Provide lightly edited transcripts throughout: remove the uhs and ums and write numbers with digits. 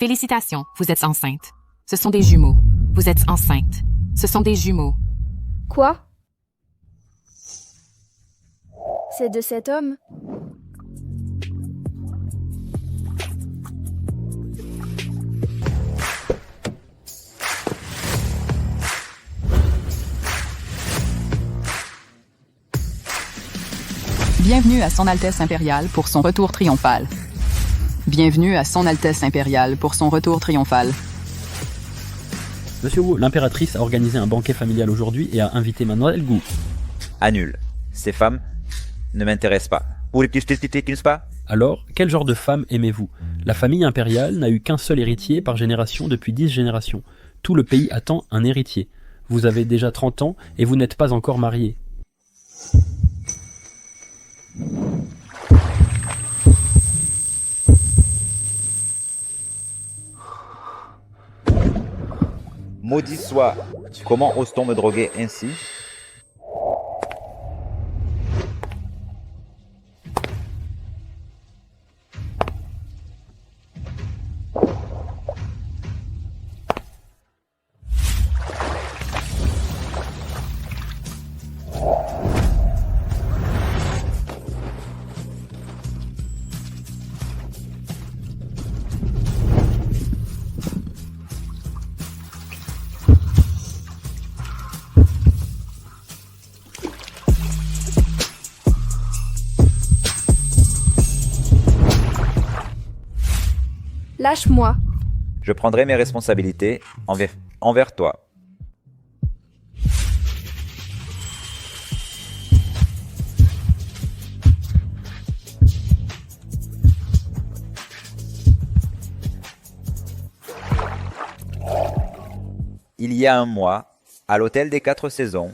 Félicitations, vous êtes enceinte. Ce sont des jumeaux. Vous êtes enceinte. Ce sont des jumeaux. Quoi? C'est de cet homme? Bienvenue à Son Altesse Impériale pour son retour triomphal. Bienvenue à Son Altesse Impériale pour son retour triomphal. Monsieur Wu, l'impératrice a organisé un banquet familial aujourd'hui et a invité Mademoiselle Gu. Annule. Ces femmes ne m'intéressent pas. Vous voulez plus pas? Alors, quel genre de femme aimez-vous? La famille impériale n'a eu qu'un seul héritier par génération depuis 10 générations. Tout le pays attend un héritier. Vous avez déjà 30 ans et vous n'êtes pas encore marié. Maudit soit. Comment ose-t-on me droguer ainsi? Lâche-moi. Je prendrai mes responsabilités envers toi. Il y a un mois, à l'hôtel des 4 saisons,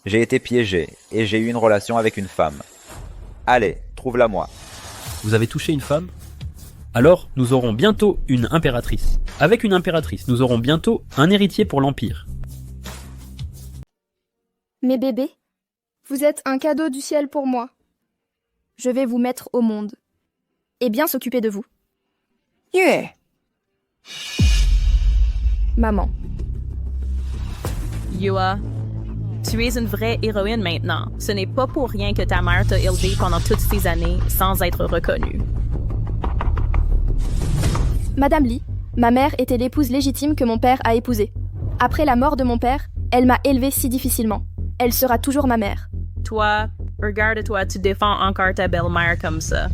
j'ai été piégé et j'ai eu une relation avec une femme. Allez, trouve-la moi. Vous avez touché une femme? Alors, nous aurons bientôt une impératrice. Avec une impératrice, nous aurons bientôt un héritier pour l'Empire. Mes bébés, vous êtes un cadeau du ciel pour moi. Je vais vous mettre au monde. Et bien s'occuper de vous. Yue, Maman. Yua, tu es une vraie héroïne maintenant. Ce n'est pas pour rien que ta mère t'a élevée pendant toutes ces années sans être reconnue. Madame Lee, ma mère était l'épouse légitime que mon père a épousée. Après la mort de mon père, elle m'a élevée si difficilement. Elle sera toujours ma mère. Toi, regarde-toi, tu défends encore ta belle-mère comme ça.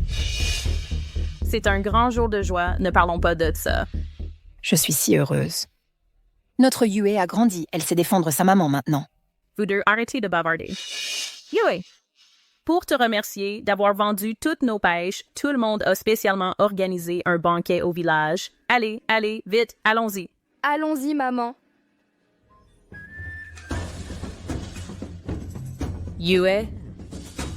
C'est un grand jour de joie, ne parlons pas de ça. je suis si heureuse. Notre Yue a grandi, elle sait défendre sa maman maintenant. Vous deux, arrêtez de bavarder. Yue, pour te remercier d'avoir vendu toutes nos pêches, tout le monde a spécialement organisé un banquet au village. Allez, allez, vite, allons-y. Allons-y, maman. Yue,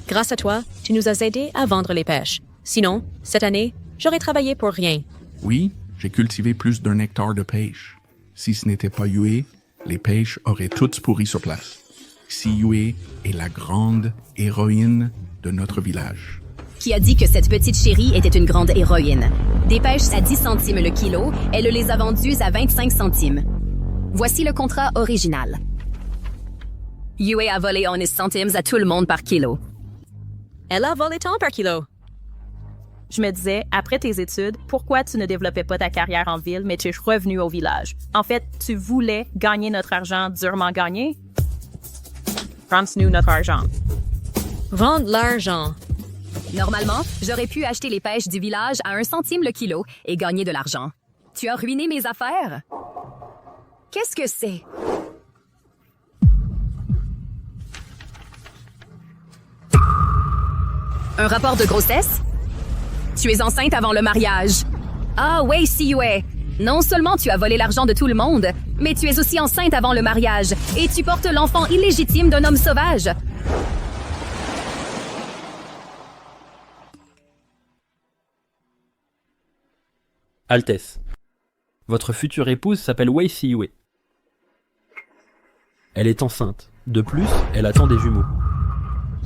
grâce à toi, tu nous as aidés à vendre les pêches. Sinon, cette année, j'aurais travaillé pour rien. Oui, j'ai cultivé plus d'un hectare de pêche. Si ce n'était pas Yue, les pêches auraient toutes pourri sur place. Si Yue est la grande héroïne de notre village. Qui a dit que cette petite chérie était une grande héroïne. Des pêches à 10 centimes le kilo, elle les a vendues à 25 centimes. Voici le contrat original. Yue a volé 11 centimes à tout le monde par kilo. Elle a volé tant par kilo. Je me disais, après tes études, pourquoi tu ne développais pas ta carrière en ville, mais tu es revenu au village? En fait, tu voulais gagner notre argent durement gagné? Rends-nous notre argent. Vendre l'argent. Normalement, j'aurais pu acheter les pêches du village à 1 centime le kilo et gagner de l'argent. Tu as ruiné mes affaires? Qu'est-ce que c'est? Un rapport de grossesse? Tu es enceinte avant le mariage. Ah ouais, si Yue. Non seulement tu as volé l'argent de tout le monde, mais tu es aussi enceinte avant le mariage et tu portes l'enfant illégitime d'un homme sauvage. Altesse. Votre future épouse s'appelle Wei Siyue. Elle est enceinte. De plus, elle attend des jumeaux.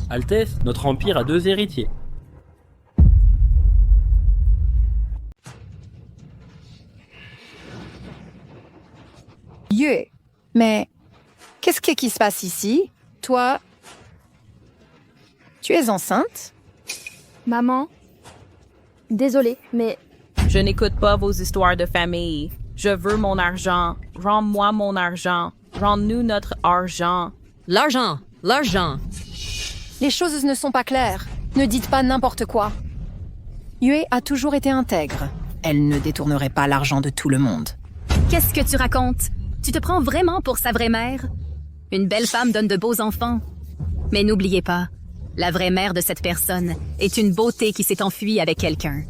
Altesse, notre empire a 2 héritiers. Yue, mais qu'est-ce qui se passe ici? Toi, tu es enceinte? Maman. Désolée, mais Je n'écoute pas vos histoires de famille. Je veux mon argent. Rends-moi mon argent. Rends-nous notre argent. L'argent! L'argent! Les choses ne sont pas claires. Ne dites pas n'importe quoi. Yue a toujours été intègre. Elle ne détournerait pas l'argent de tout le monde. Qu'est-ce que tu racontes? Tu te prends vraiment pour sa vraie mère? Une belle femme donne de beaux enfants. Mais n'oubliez pas, la vraie mère de cette personne est une beauté qui s'est enfuie avec quelqu'un.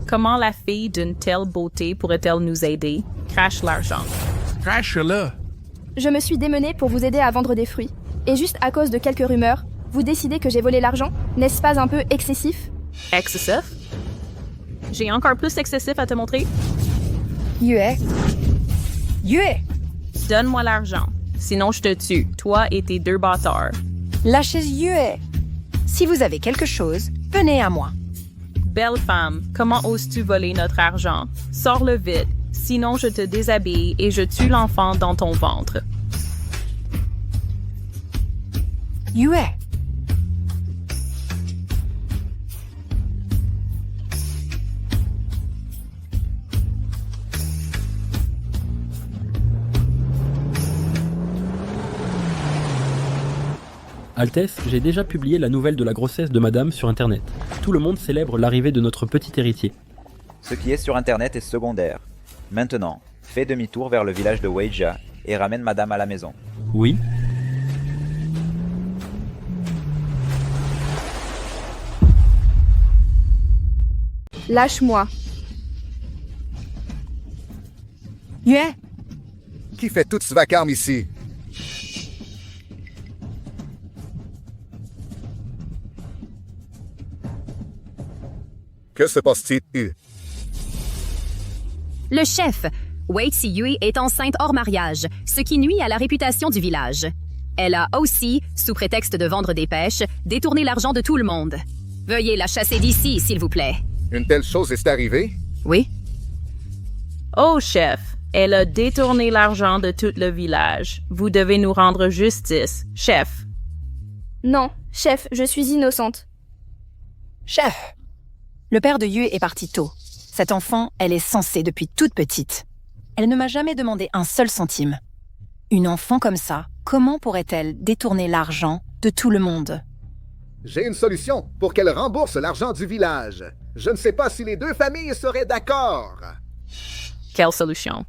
Comment la fille d'une telle beauté pourrait-elle nous aider? Crache l'argent. Crache-le! je me suis démenée pour vous aider à vendre des fruits. Et juste à cause de quelques rumeurs, vous décidez que j'ai volé l'argent? N'est-ce pas un peu excessif? Excessif? J'ai encore plus excessif à te montrer. Yue! Yue! Donne-moi l'argent. Sinon, je te tue. Toi et tes 2 bâtards. Lâchez Yue! Si vous avez quelque chose, venez à moi. Belle femme, comment oses-tu voler notre argent? Sors-le vite. Sinon, je te déshabille et je tue l'enfant dans ton ventre. Yue! Altesse, j'ai déjà publié la nouvelle de la grossesse de madame sur internet. Tout le monde célèbre l'arrivée de notre petit héritier. Ce qui est sur internet est secondaire. Maintenant, fais demi-tour vers le village de Weija et ramène madame à la maison. Oui. Lâche-moi. Yue! Qui fait tout ce vacarme ici? Que se passe-t-il? Le chef, Wei Yue est enceinte hors mariage, ce qui nuit à la réputation du village. Elle a aussi, sous prétexte de vendre des pêches, détourné l'argent de tout le monde. Veuillez la chasser d'ici, s'il vous plaît. Une telle chose est arrivée? Oui? Oh, chef, elle a détourné l'argent de tout le village. Vous devez nous rendre justice, chef. Non, chef, je suis innocente. Chef! Le père de Yue est parti tôt. Cette enfant, elle est censée depuis toute petite. Elle ne m'a jamais demandé un seul centime. Une enfant comme ça, comment pourrait-elle détourner l'argent de tout le monde? J'ai une solution pour qu'elle rembourse l'argent du village. Je ne sais pas si les 2 familles seraient d'accord. Quelle solution?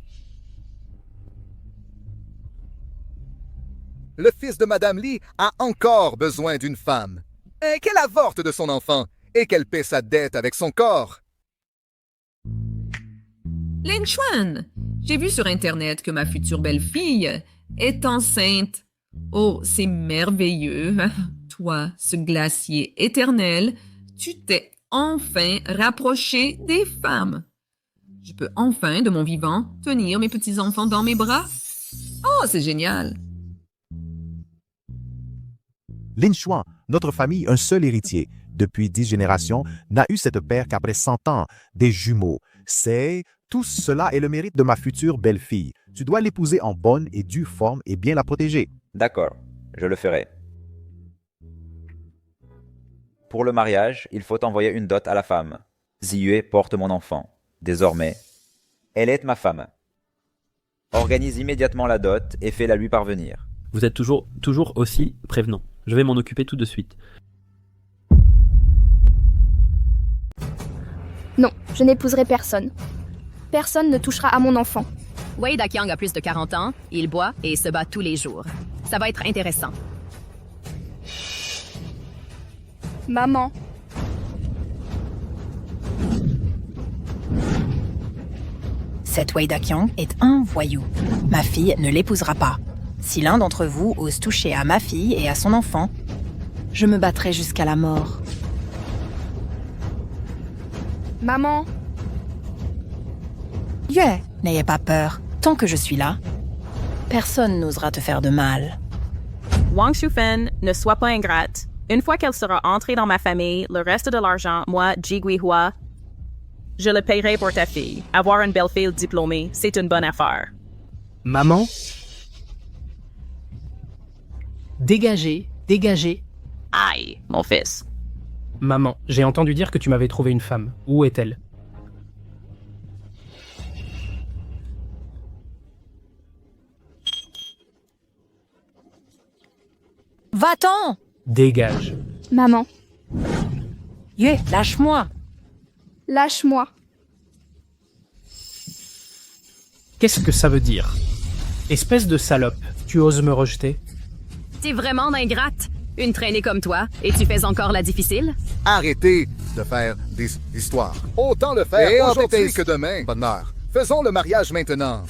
Le fils de Madame Li a encore besoin d'une femme. Qu'elle avorte de son enfant et qu'elle paie sa dette avec son corps. Lin Chuan, j'ai vu sur Internet que ma future belle-fille est enceinte. Oh, c'est merveilleux. Toi, ce glacier éternel, tu t'es enfin rapproché des femmes. Je peux enfin, de mon vivant, tenir mes petits-enfants dans mes bras. Oh, c'est génial. Lin Chuan, notre famille, un seul héritier. Depuis 10 générations, n'a eu cette paire qu'après 100 ans, des jumeaux. Tout cela est le mérite de ma future belle-fille. Tu dois l'épouser en bonne et due forme et bien la protéger. D'accord, je le ferai. Pour le mariage, il faut envoyer une dot à la femme. Ziyue porte mon enfant. Désormais, elle est ma femme. Organise immédiatement la dot et fais-la lui parvenir. Vous êtes toujours aussi prévenant. Je vais m'en occuper tout de suite. Non, je n'épouserai personne. Personne ne touchera à mon enfant. Wei Daqiang a plus de 40 ans, il boit et se bat tous les jours. Ça va être intéressant. Maman. Cet Wei Daqiang est un voyou. Ma fille ne l'épousera pas. Si l'un d'entre vous ose toucher à ma fille et à son enfant, je me battrai jusqu'à la mort. Maman. Yue, n'ayez pas peur. Tant que je suis là, personne n'osera te faire de mal. Wang Shufen, ne sois pas ingrate. Une fois qu'elle sera entrée dans ma famille, le reste de l'argent, moi, Ji Guihua, je le paierai pour ta fille. Avoir une belle-fille diplômée, c'est une bonne affaire. Maman, Dégagez, dégagez. Aïe, mon fils. Maman, j'ai entendu dire que tu m'avais trouvé une femme. Où est-elle? Va-t'en! Dégage. Maman, Yue, lâche-moi! lâche-moi. Qu'est-ce que ça veut dire? Espèce de salope, tu oses me rejeter? T'es vraiment ingrate. Une traînée comme toi, et tu fais encore la difficile? Arrêtez de faire des histoires. Autant le faire aujourd'hui que demain. Bonheur. Faisons le mariage maintenant.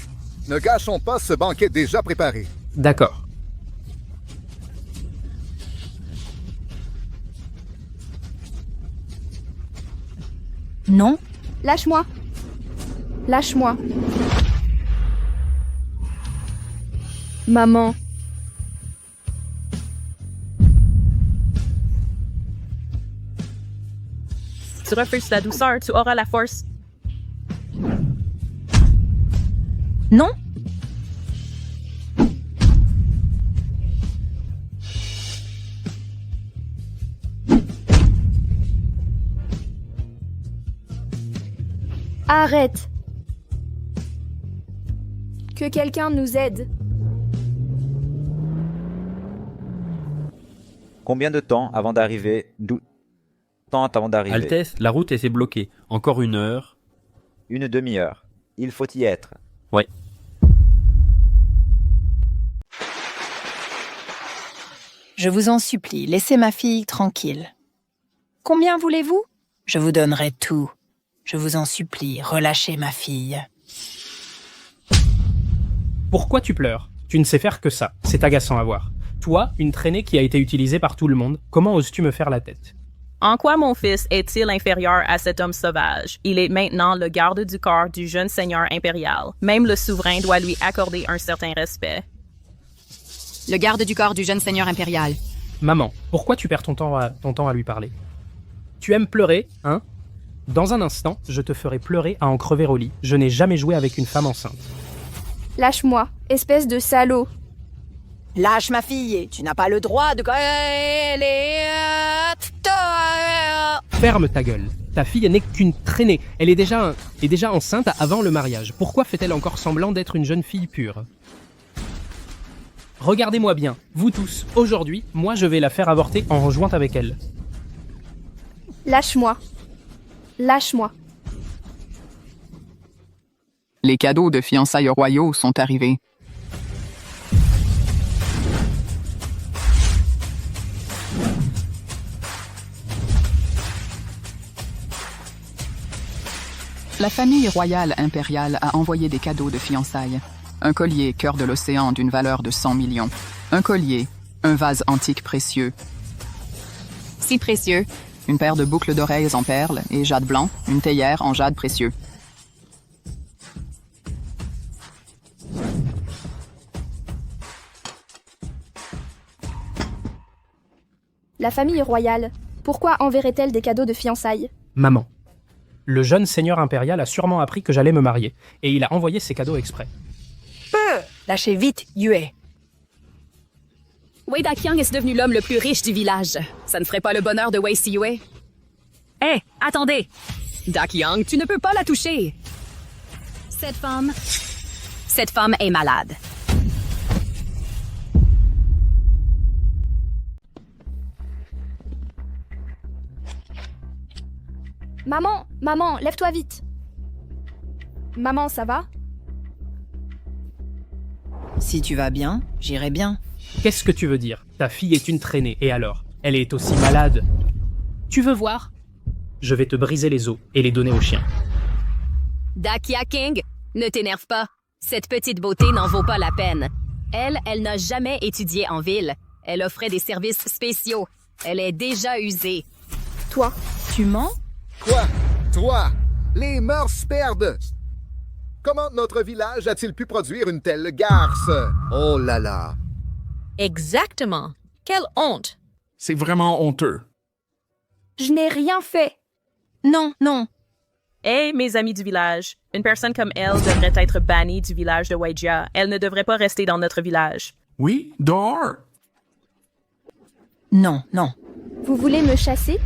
Ne gâchons pas ce banquet déjà préparé. D'accord. Non? Lâche-moi. Lâche-moi. Maman, Tu refuses la douceur, tu auras la force. Non? arrête. Que quelqu'un nous aide. Combien de temps avant d'arriver avant d'arriver? Altesse, la route s'est bloquée. Encore 1 heure. Une demi-heure. Il faut y être. Ouais. Je vous en supplie, laissez ma fille tranquille. Combien voulez-vous? Je vous donnerai tout. Je vous en supplie, relâchez ma fille. Pourquoi tu pleures? Tu ne sais faire que ça. C'est agaçant à voir. Toi, une traînée qui a été utilisée par tout le monde, comment oses-tu me faire la tête? En quoi mon fils est-il inférieur à cet homme sauvage? Il est maintenant le garde du corps du jeune seigneur impérial. Même le souverain doit lui accorder un certain respect. Le garde du corps du jeune seigneur impérial. Maman, pourquoi tu perds ton temps à lui parler? Tu aimes pleurer, hein? Dans un instant, je te ferai pleurer à en crever au lit. Je n'ai jamais joué avec une femme enceinte. Lâche-moi, espèce de salaud. Lâche ma fille, tu n'as pas le droit de... Ferme ta gueule. Ta fille n'est qu'une traînée. Elle est déjà enceinte avant le mariage. Pourquoi fait-elle encore semblant d'être une jeune fille pure? Regardez-moi bien, vous tous. Aujourd'hui, moi je vais la faire avorter en rejointe avec elle. Lâche-moi. Lâche-moi. Les cadeaux de fiançailles royaux sont arrivés. La famille royale impériale a envoyé des cadeaux de fiançailles. Un collier cœur de l'océan d'une valeur de 100 millions. Un collier, un vase antique précieux. Si précieux. Une paire de boucles d'oreilles en perles et jade blanc, une théière en jade précieux. La famille royale, pourquoi enverrait-elle des cadeaux de fiançailles? Maman. Le jeune seigneur impérial a sûrement appris que j'allais me marier, et il a envoyé ses cadeaux exprès. Lâchez vite, Yue. Wei Daqiang est devenu l'homme le plus riche du village. Ça ne ferait pas le bonheur de Wei Siyue? Hé, attendez! Daqiang, tu ne peux pas la toucher! Cette femme est malade. Maman, lève-toi vite. Maman, ça va? Si tu vas bien, j'irai bien. Qu'est-ce que tu veux dire? Ta fille est une traînée, et alors? Elle est aussi malade. Tu veux voir? Je vais te briser les os et les donner aux chiens. Daqiang, ne t'énerve pas. Cette petite beauté n'en vaut pas la peine. Elle n'a jamais étudié en ville. Elle offrait des services spéciaux. Elle est déjà usée. Toi, tu mens? Quoi? Toi? Les mœurs perdent! Comment notre village a-t-il pu produire une telle garce? Oh là là! Exactement. Quelle honte! C'est vraiment honteux. je n'ai rien fait. Non. Hé, mes amis du village, une personne comme elle devrait être bannie du village de Weijia. Elle ne devrait pas rester dans notre village. Oui, dehors. Non, non. Vous voulez me chasser?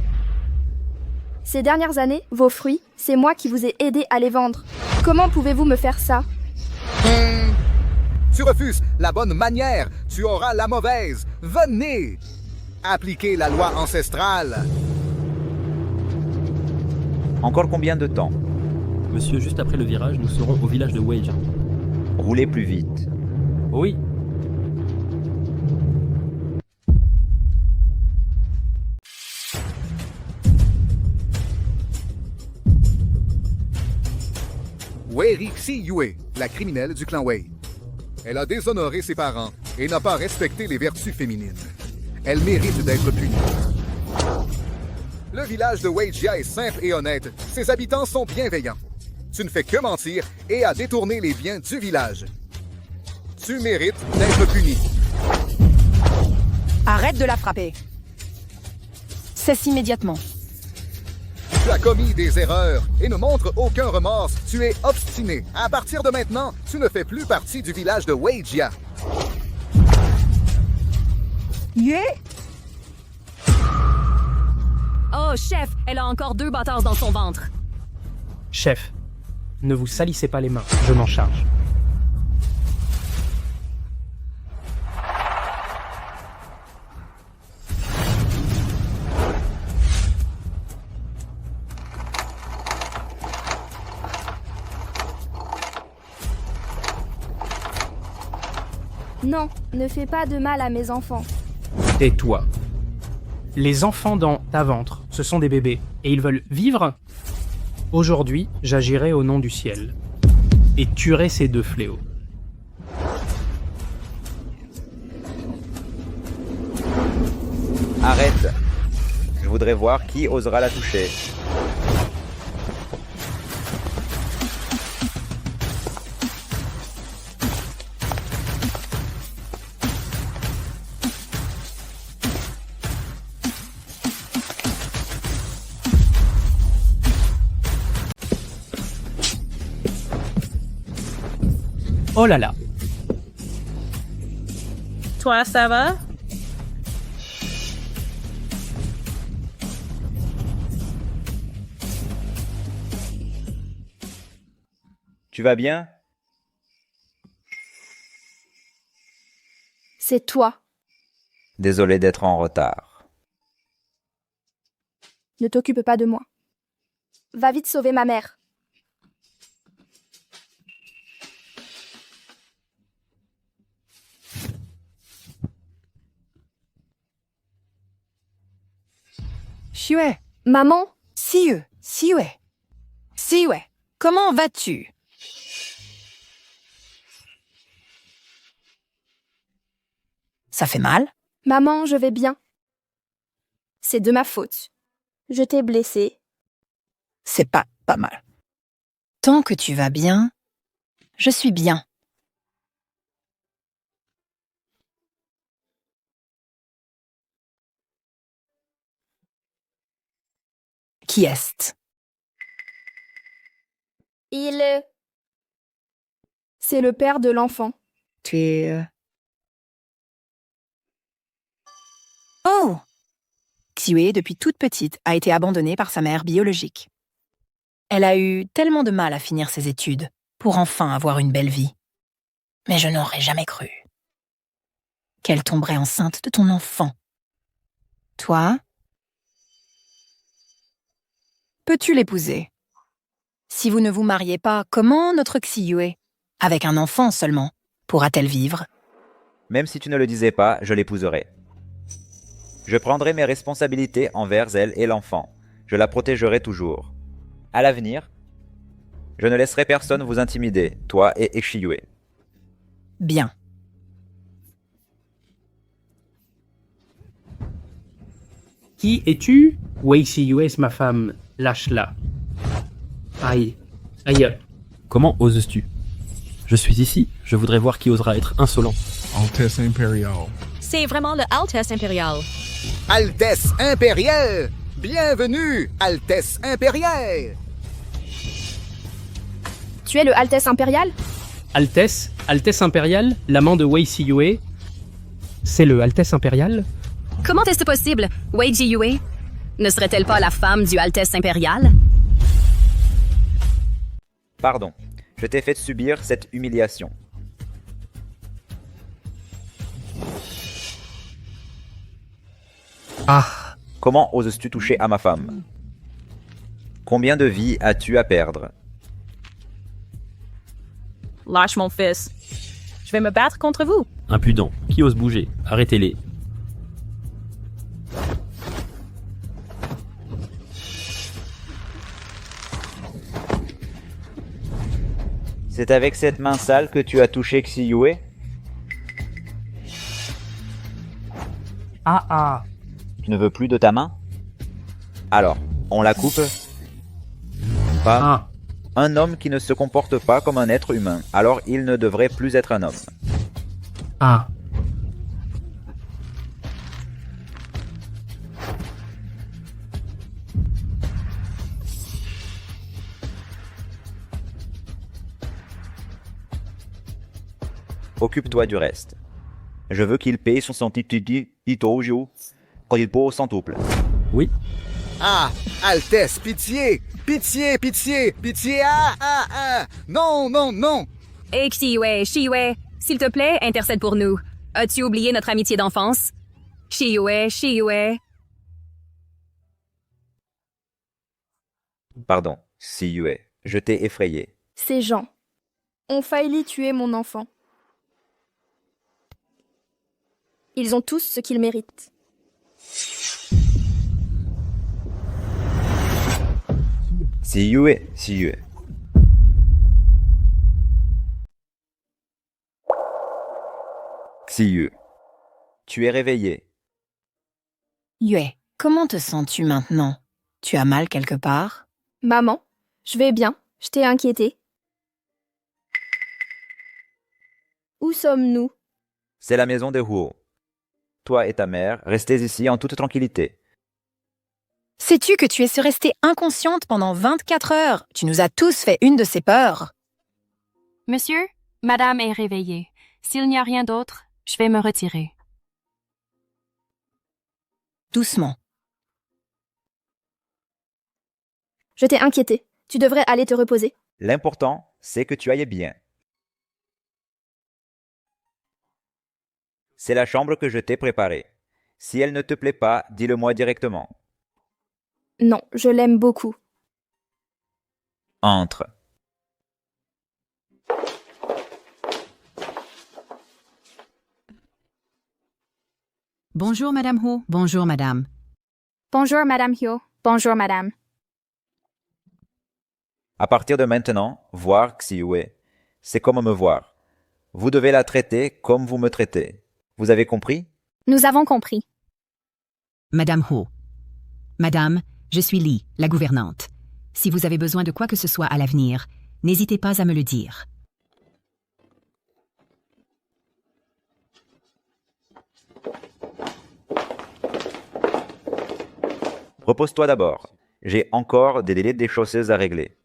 Ces dernières années, vos fruits, c'est moi qui vous ai aidé à les vendre. Comment pouvez-vous me faire ça? Tu refuses la bonne manière, tu auras la mauvaise. Venez! Appliquez la loi ancestrale. Encore combien de temps? Monsieur, juste après le virage, nous serons au village de Wage. Roulez plus vite. Oui. Wei Xiyue, la criminelle du clan Wei. Elle a déshonoré ses parents et n'a pas respecté les vertus féminines. Elle mérite d'être punie. Le village de Weijia est simple et honnête. Ses habitants sont bienveillants. Tu ne fais que mentir et à détourner les biens du village. Tu mérites d'être puni. Arrête de la frapper. Cesse immédiatement. Tu as commis des erreurs et ne montres aucun remords. Tu es obstiné. À partir de maintenant, tu ne fais plus partie du village de Weijia. Oh, chef, elle a encore 2 bâtards dans son ventre. Chef, ne vous salissez pas les mains, je m'en charge. Non, ne fais pas de mal à mes enfants. Tais-toi. Les enfants dans ta ventre, ce sont des bébés, et ils veulent vivre. Aujourd'hui, j'agirai au nom du ciel, et tuerai ces 2 fléaux. Arrête. Je voudrais voir qui osera la toucher. Oh là là. Toi, ça va? Tu vas bien? C'est toi. Désolé d'être en retard. Ne t'occupe pas de moi. Va vite sauver ma mère. Xiyue. Maman? Xiyue. Comment vas-tu? Ça fait mal? Maman, je vais bien. C'est de ma faute. Je t'ai blessée. C'est pas mal. Tant que tu vas bien, je suis bien. Qui est-ce? C'est le père de l'enfant. Tu es... Oh! Xiyue, depuis toute petite, a été abandonnée par sa mère biologique. Elle a eu tellement de mal à finir ses études pour enfin avoir une belle vie. Mais je n'aurais jamais cru qu'elle tomberait enceinte de ton enfant. Toi? Peux-tu l'épouser? Si vous ne vous mariez pas, comment notre Xiyue, avec un enfant seulement, pourra-t-elle vivre? Même si tu ne le disais pas, je l'épouserai. Je prendrai mes responsabilités envers elle et l'enfant. Je la protégerai toujours. À l'avenir, je ne laisserai personne vous intimider, toi et Xiyue. Bien. Qui es-tu? Wei Xiyue est ma femme. Lâche-la. Aïe. Aïe. Comment oses-tu? Je suis ici. Je voudrais voir qui osera être insolent. Altesse impériale. C'est vraiment le Altesse impériale. Altesse impériale! Bienvenue, Altesse impériale! Tu es le Altesse impériale? Altesse impériale, l'amant de Wei Xiyue. C'est le Altesse impériale? Comment est-ce possible? Wei Jiyue ne serait-elle pas la femme du Altesse impériale? Pardon, je t'ai fait subir cette humiliation. Ah. Comment oses-tu toucher à ma femme? Combien de vies as-tu à perdre? Lâche mon fils. Je vais me battre contre vous. Impudent. Qui ose bouger? Arrêtez-les. C'est avec cette main sale que tu as touché Xiyue? Ah. Tu ne veux plus de ta main? Alors, on la coupe? Pas. Ah. Un homme qui ne se comporte pas comme un être humain, alors il ne devrait plus être un homme. Ah. Occupe-toi du reste. Je veux qu'il paye son Itojo quand il pose son touple. Oui. Ah, Altesse, pitié! Pitié, pitié, pitié! Ah! Non! Hé, Xiyue, s'il te plaît, intercède pour nous. As-tu oublié notre amitié d'enfance? Xiyue. Pardon, Xiyue, je t'ai effrayé. Ces gens ont failli tuer mon enfant. Ils ont tous ce qu'ils méritent. Xiyue. Xiyue, tu es réveillé. Yue, comment te sens-tu maintenant? Tu as mal quelque part? Maman, je vais bien. Je t'ai inquiétée. Où sommes-nous? C'est la maison des Huo. Toi et ta mère, restez ici en toute tranquillité. Sais-tu que tu es restée inconsciente pendant 24 heures? Tu nous as tous fait une de ces peurs. Monsieur, madame est réveillée. S'il n'y a rien d'autre, je vais me retirer. Doucement. Je t'ai inquiétée. Tu devrais aller te reposer. L'important, c'est que tu ailles bien. C'est la chambre que je t'ai préparée. Si elle ne te plaît pas, dis-le-moi directement. Non, je l'aime beaucoup. Entre. Bonjour, Madame Ho. Bonjour, Madame. Bonjour, Madame Hyo. Bonjour, Madame. À partir de maintenant, voir Xiyue, c'est comme me voir. Vous devez la traiter comme vous me traitez. Vous avez compris? Nous avons compris. Madame Ho. Madame, je suis Li, la gouvernante. Si vous avez besoin de quoi que ce soit à l'avenir, n'hésitez pas à me le dire. Repose-toi d'abord. J'ai encore des délais d'échosseuse à régler.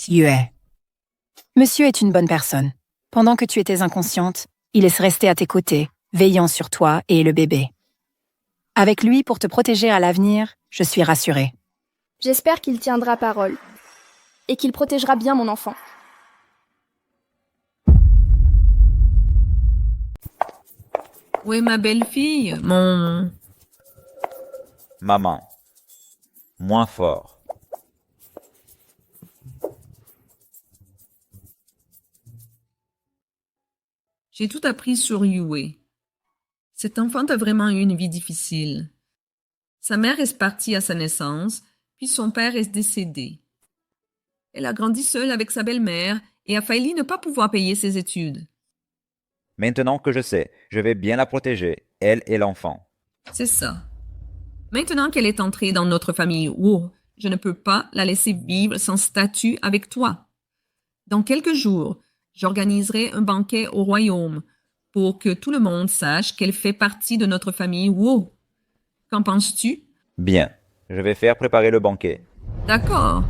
Yue. Monsieur est une bonne personne. Pendant que tu étais inconsciente, il est resté à tes côtés, veillant sur toi et le bébé. Avec lui pour te protéger à l'avenir, je suis rassurée. J'espère qu'il tiendra parole et qu'il protégera bien mon enfant. Où est ma belle-fille? Mon... Maman. Moins fort. J'ai tout appris sur Yue. Cet enfant a vraiment eu une vie difficile. Sa mère est partie à sa naissance, puis son père est décédé. Elle a grandi seule avec sa belle-mère et a failli ne pas pouvoir payer ses études. Maintenant que je sais, je vais bien la protéger, elle et l'enfant. C'est ça. Maintenant qu'elle est entrée dans notre famille Wu, je ne peux pas la laisser vivre sans statut avec toi. Dans quelques jours, j'organiserai un banquet au royaume pour que tout le monde sache qu'elle fait partie de notre famille Wu. Qu'en penses-tu? Bien, je vais faire préparer le banquet. D'accord.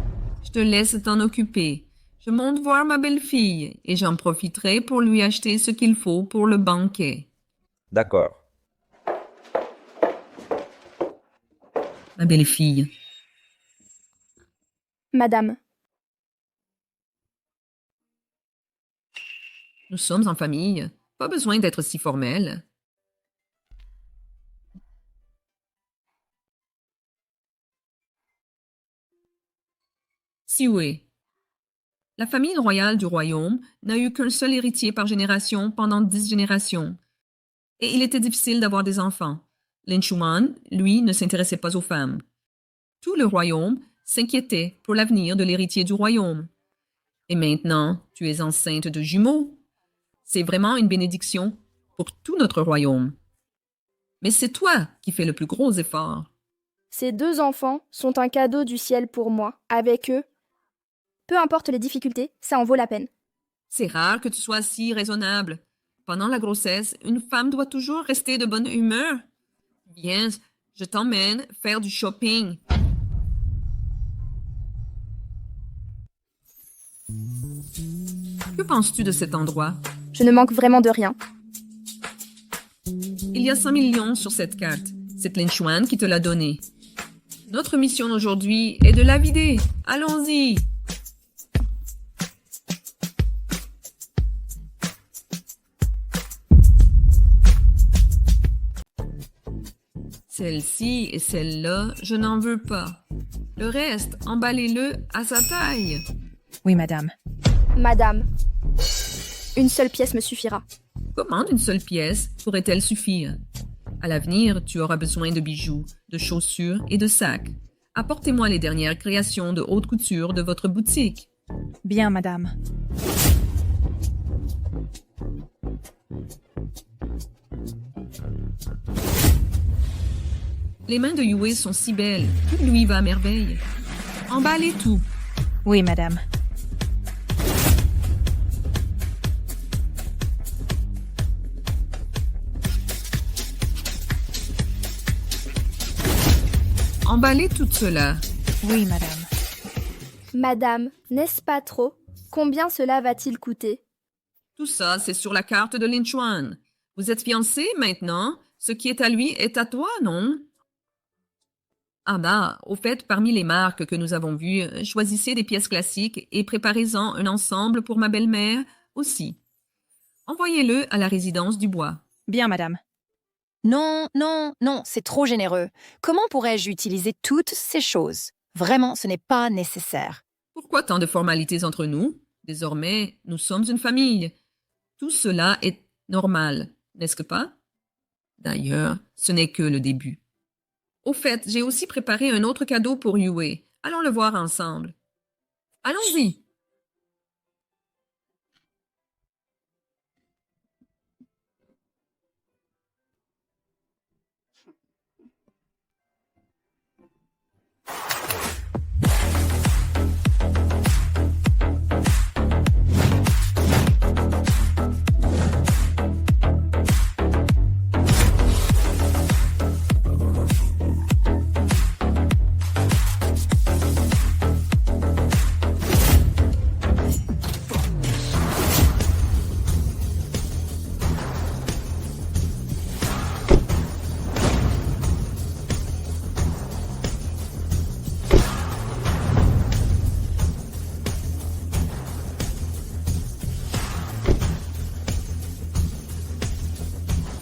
Je te laisse t'en occuper. Je monte voir ma belle-fille et j'en profiterai pour lui acheter ce qu'il faut pour le banquet. D'accord. Ma belle-fille. Madame. Nous sommes en famille. Pas besoin d'être si formel. Sioué. La famille royale du royaume n'a eu qu'un seul héritier par génération pendant 10 générations. Et il était difficile d'avoir des enfants. Lin Chuan, lui, ne s'intéressait pas aux femmes. Tout le royaume s'inquiétait pour l'avenir de l'héritier du royaume. Et maintenant, tu es enceinte de jumeaux. C'est vraiment une bénédiction pour tout notre royaume. Mais c'est toi qui fais le plus gros effort. Ces 2 enfants sont un cadeau du ciel pour moi. Avec eux, peu importe les difficultés, ça en vaut la peine. C'est rare que tu sois si raisonnable. Pendant la grossesse, une femme doit toujours rester de bonne humeur. Viens, je t'emmène faire du shopping. Que penses-tu de cet endroit? Je ne manque vraiment de rien. Il y a 100 millions sur cette carte. C'est Lin Chuan qui te l'a donné. Notre mission aujourd'hui est de la vider. Allons-y. Celle-ci et celle-là, je n'en veux pas. Le reste, emballez-le à sa taille. Oui, madame. Madame. Une seule pièce me suffira. Commande une seule pièce pourrait-elle suffire? À l'avenir, tu auras besoin de bijoux, de chaussures et de sacs. Apportez-moi les dernières créations de haute couture de votre boutique. Bien, madame. Les mains de Yue sont si belles, tout lui va à merveille. Emballez tout. Oui, madame. Emballez tout cela. Oui, madame. Madame, n'est-ce pas trop? Combien cela va-t-il coûter? Tout ça, c'est sur la carte de Lin Chuan. Vous êtes fiancés maintenant? Ce qui est à lui est à toi, non? Ah bah, au fait, parmi les marques que nous avons vues, choisissez des pièces classiques et préparez-en un ensemble pour ma belle-mère aussi. Envoyez-le à la résidence du bois. Bien, madame. Non, non, non, c'est trop généreux. Comment pourrais-je utiliser toutes ces choses? Vraiment, ce n'est pas nécessaire. Pourquoi tant de formalités entre nous? Désormais, nous sommes une famille. Tout cela est normal, n'est-ce pas? D'ailleurs, ce n'est que le début. Au fait, j'ai aussi préparé un autre cadeau pour Yue. Allons le voir ensemble. Allons-y.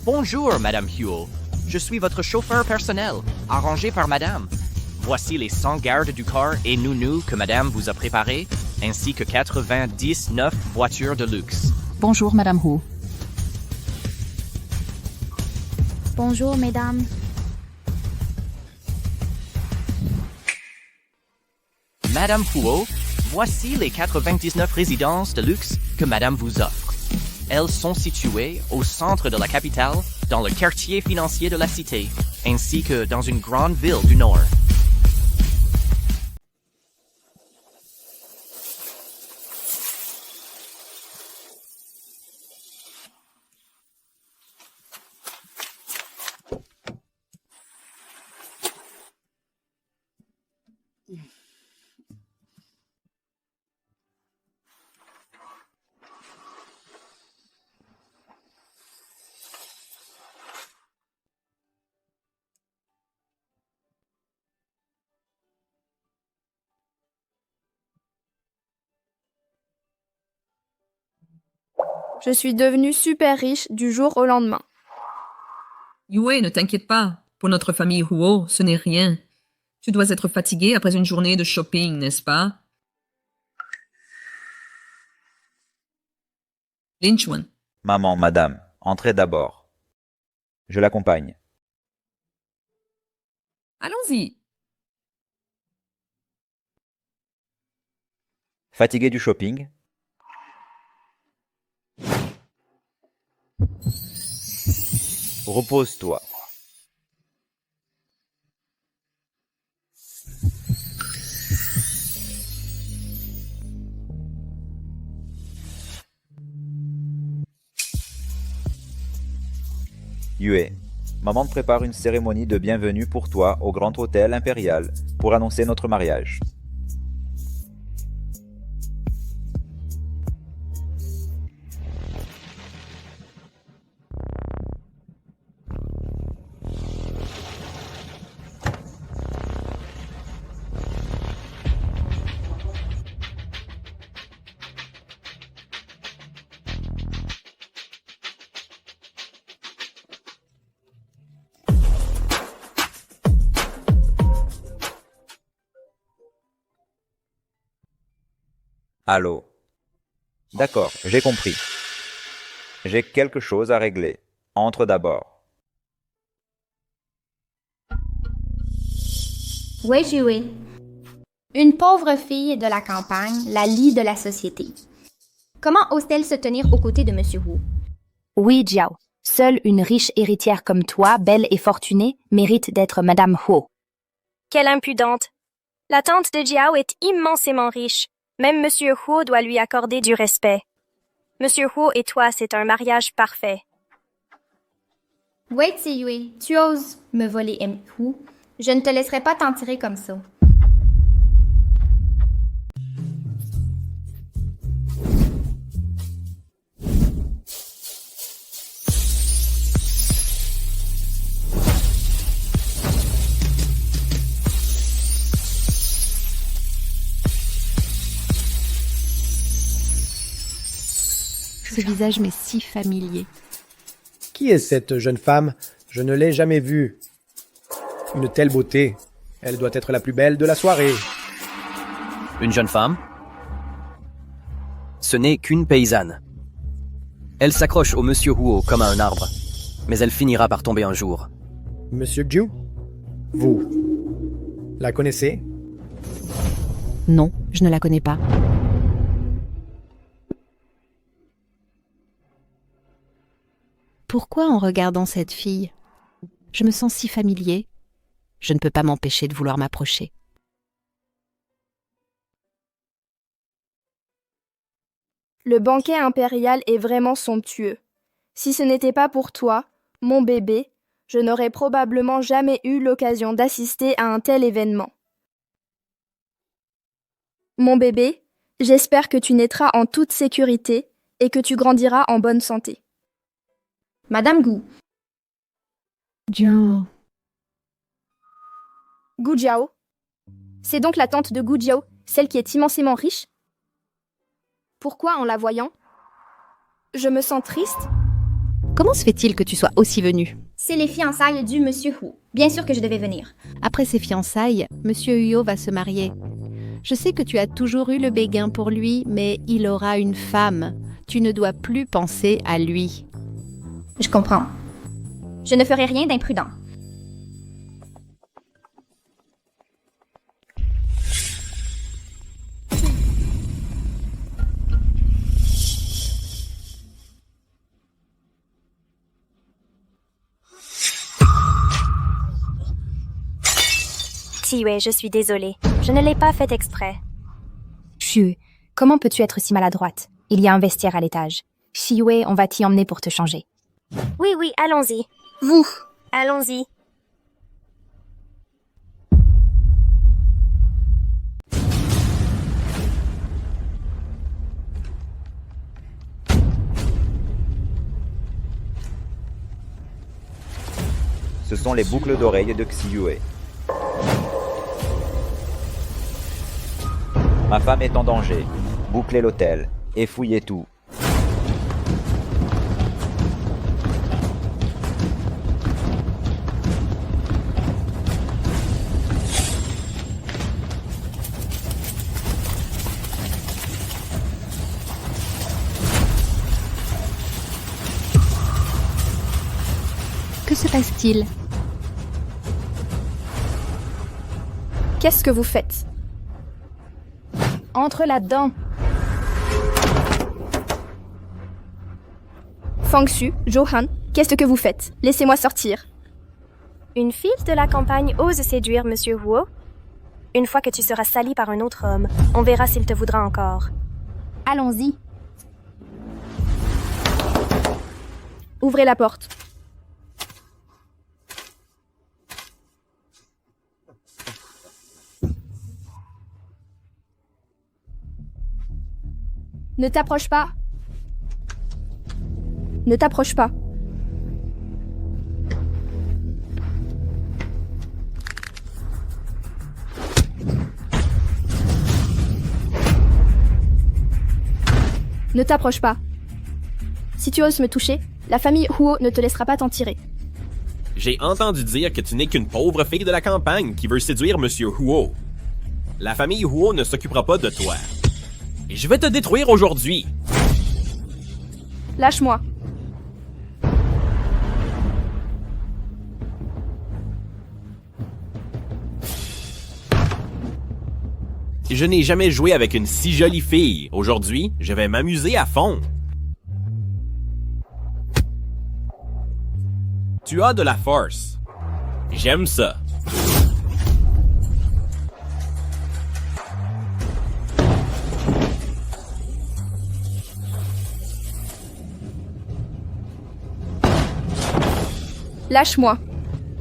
Bonjour, Madame Huo. Je suis votre chauffeur personnel, arrangé par Madame. Voici les 100 gardes du corps et nounous que Madame vous a préparés, ainsi que 99 voitures de luxe. Bonjour, Madame Hu. Bonjour, mesdames. Madame Huo, voici les 99 résidences de luxe que Madame vous offre. Elles sont situées au centre de la capitale, dans le quartier financier de la cité, ainsi que dans une grande ville du Nord. Je suis devenue super riche du jour au lendemain. Yue, ne t'inquiète pas. Pour notre famille Huo, ce n'est rien. Tu dois être fatigué après une journée de shopping, n'est-ce pas? Lin Chuan. Maman, madame, entrez d'abord. Je l'accompagne. Allons-y. Fatigué du shopping? Repose-toi. Yue, maman te prépare une cérémonie de bienvenue pour toi au Grand Hôtel Impérial pour annoncer notre mariage. Allô? D'accord, j'ai compris. J'ai quelque chose à régler. Entre d'abord. Oui, Yue. Une pauvre fille de la campagne, la lie de la société. Comment ose-t-elle se tenir aux côtés de Monsieur Wu? Oui, Jiao. Seule une riche héritière comme toi, belle et fortunée, mérite d'être Madame Huo. Quelle impudente! La tante de Jiao est immensément riche. Même Monsieur Huo doit lui accorder du respect. Monsieur Huo et toi, c'est un mariage parfait. Oui, Yue, tu oses me voler Hu. Je ne te laisserai pas t'en tirer comme ça. Ce visage m'est si familier. Qui est cette jeune femme? Je ne l'ai jamais vue. Une telle beauté. Elle doit être la plus belle de la soirée. Une jeune femme? Ce n'est qu'une paysanne. Elle s'accroche au Monsieur Huo comme à un arbre, mais elle finira par tomber un jour. Monsieur Jiu? Vous la connaissez? Non, je ne la connais pas. Pourquoi en regardant cette fille, je me sens si familier? Je ne peux pas m'empêcher de vouloir m'approcher. Le banquet impérial est vraiment somptueux. Si ce n'était pas pour toi, mon bébé, je n'aurais probablement jamais eu l'occasion d'assister à un tel événement. Mon bébé, j'espère que tu naîtras en toute sécurité et que tu grandiras en bonne santé. Madame Gu. Jiao. Gu Jiao. C'est donc la tante de Gu Jiao, celle qui est immensément riche? Pourquoi, en la voyant, je me sens triste? Comment se fait-il que tu sois aussi venu? C'est les fiançailles du Monsieur Hu. Bien sûr que je devais venir. Après ces fiançailles, Monsieur Huo va se marier. Je sais que tu as toujours eu le béguin pour lui, mais il aura une femme. Tu ne dois plus penser à lui. Je comprends. Je ne ferai rien d'imprudent. Yue, je suis désolée. Je ne l'ai pas fait exprès. Xue, comment peux-tu être si maladroite? Il y a un vestiaire à l'étage. Xiyue, on va t'y emmener pour te changer. Oui, allons-y. Vous, allons-y. Ce sont les boucles d'oreilles de Xiyue. Ma femme est en danger. Bouclez l'hôtel et fouillez tout. Que se passe-t-il? Qu'est-ce que vous faites? Entre là-dedans. Fangxu, Johan, qu'est-ce que vous faites? Laissez-moi sortir. Une fille de la campagne ose séduire Monsieur Huo? Une fois que tu seras sali par un autre homme, on verra s'il te voudra encore. Allons-y. Ouvrez la porte. Ne t'approche pas. Ne t'approche pas. Ne t'approche pas. Si tu oses me toucher, la famille Huo ne te laissera pas t'en tirer. J'ai entendu dire que tu n'es qu'une pauvre fille de la campagne qui veut séduire Monsieur Huo. La famille Huo ne s'occupera pas de toi. Et je vais te détruire aujourd'hui. Lâche-moi. Je n'ai jamais joué avec une si jolie fille. Aujourd'hui, je vais m'amuser à fond. Tu as de la force. J'aime ça. Lâche-moi.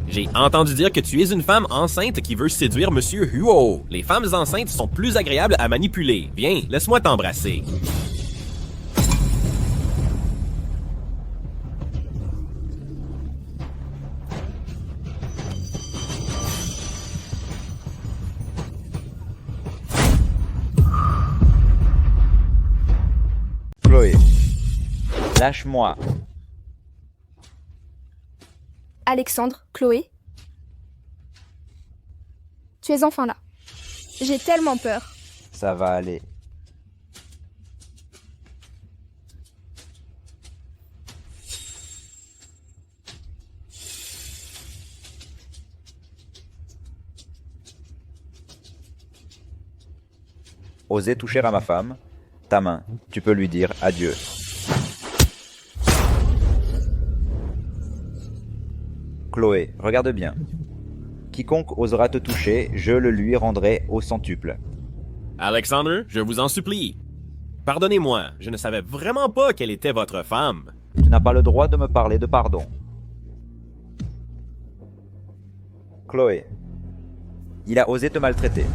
J'ai entendu dire que tu es une femme enceinte qui veut séduire Monsieur Huo. Les femmes enceintes sont plus agréables à manipuler. Viens, laisse-moi t'embrasser. Chloé, lâche-moi. Alexandre, Chloé. Tu es enfin là. J'ai tellement peur. Ça va aller. Osez toucher à ma femme. Ta main, tu peux lui dire adieu. Chloé, regarde bien. Quiconque osera te toucher, je le lui rendrai au centuple. Alexandre, je vous en supplie. Pardonnez-moi, je ne savais vraiment pas quelle était votre femme. Tu n'as pas le droit de me parler de pardon. Chloé, il a osé te maltraiter.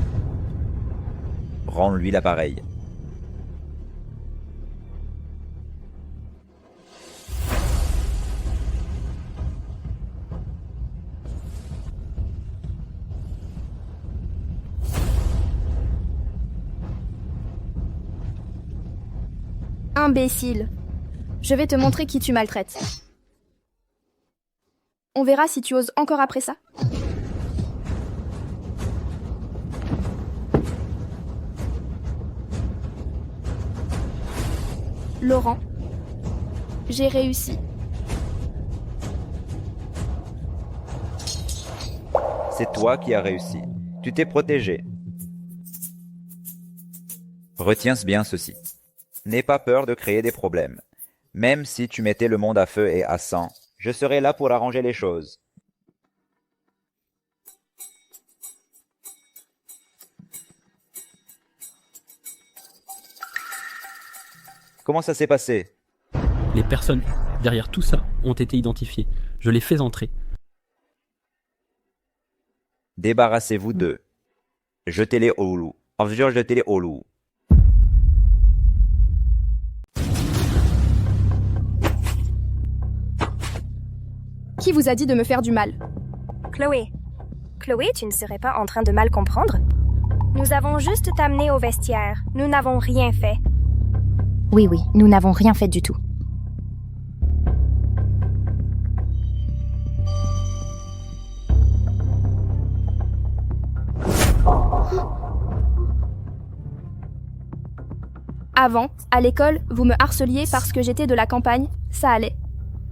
Rends-lui l'appareil. Imbécile. Je vais te montrer qui tu maltraites. On verra si tu oses encore après ça. Laurent, j'ai réussi. C'est toi qui as réussi. Tu t'es protégé. Retiens bien ceci. N'aie pas peur de créer des problèmes. Même si tu mettais le monde à feu et à sang, je serai là pour arranger les choses. Comment ça s'est passé? Les personnes derrière tout ça ont été identifiées. Je les fais entrer. Débarrassez-vous d'eux. Jetez-les au loup. Jetez-les au loup. Qui vous a dit de me faire du mal? Chloé. Chloé, tu ne serais pas en train de mal comprendre? Nous avons juste t'amené au vestiaire. Nous n'avons rien fait. Oui, nous n'avons rien fait du tout. Avant, à l'école, vous me harceliez parce que j'étais de la campagne, ça allait.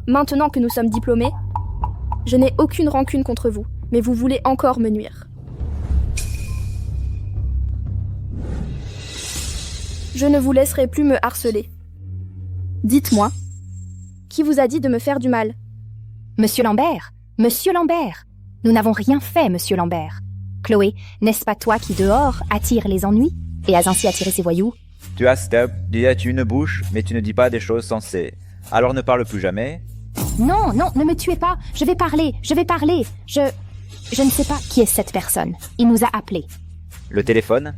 Maintenant que nous sommes diplômés, Je n'ai aucune rancune contre vous, mais vous voulez encore me nuire. Je ne vous laisserai plus me harceler. Dites-moi, qui vous a dit de me faire du mal? Monsieur Lambert! Monsieur Lambert! Nous n'avons rien fait, Monsieur Lambert. Chloé, n'est-ce pas toi qui, dehors, attire les ennuis et as ainsi attiré ces voyous? Tu as stop, tu une bouche, mais tu ne dis pas des choses sensées. Alors ne parle plus jamais. Non, non, ne me tuez pas. Je vais parler. Je ne sais pas qui est cette personne. Il nous a appelés. Le téléphone?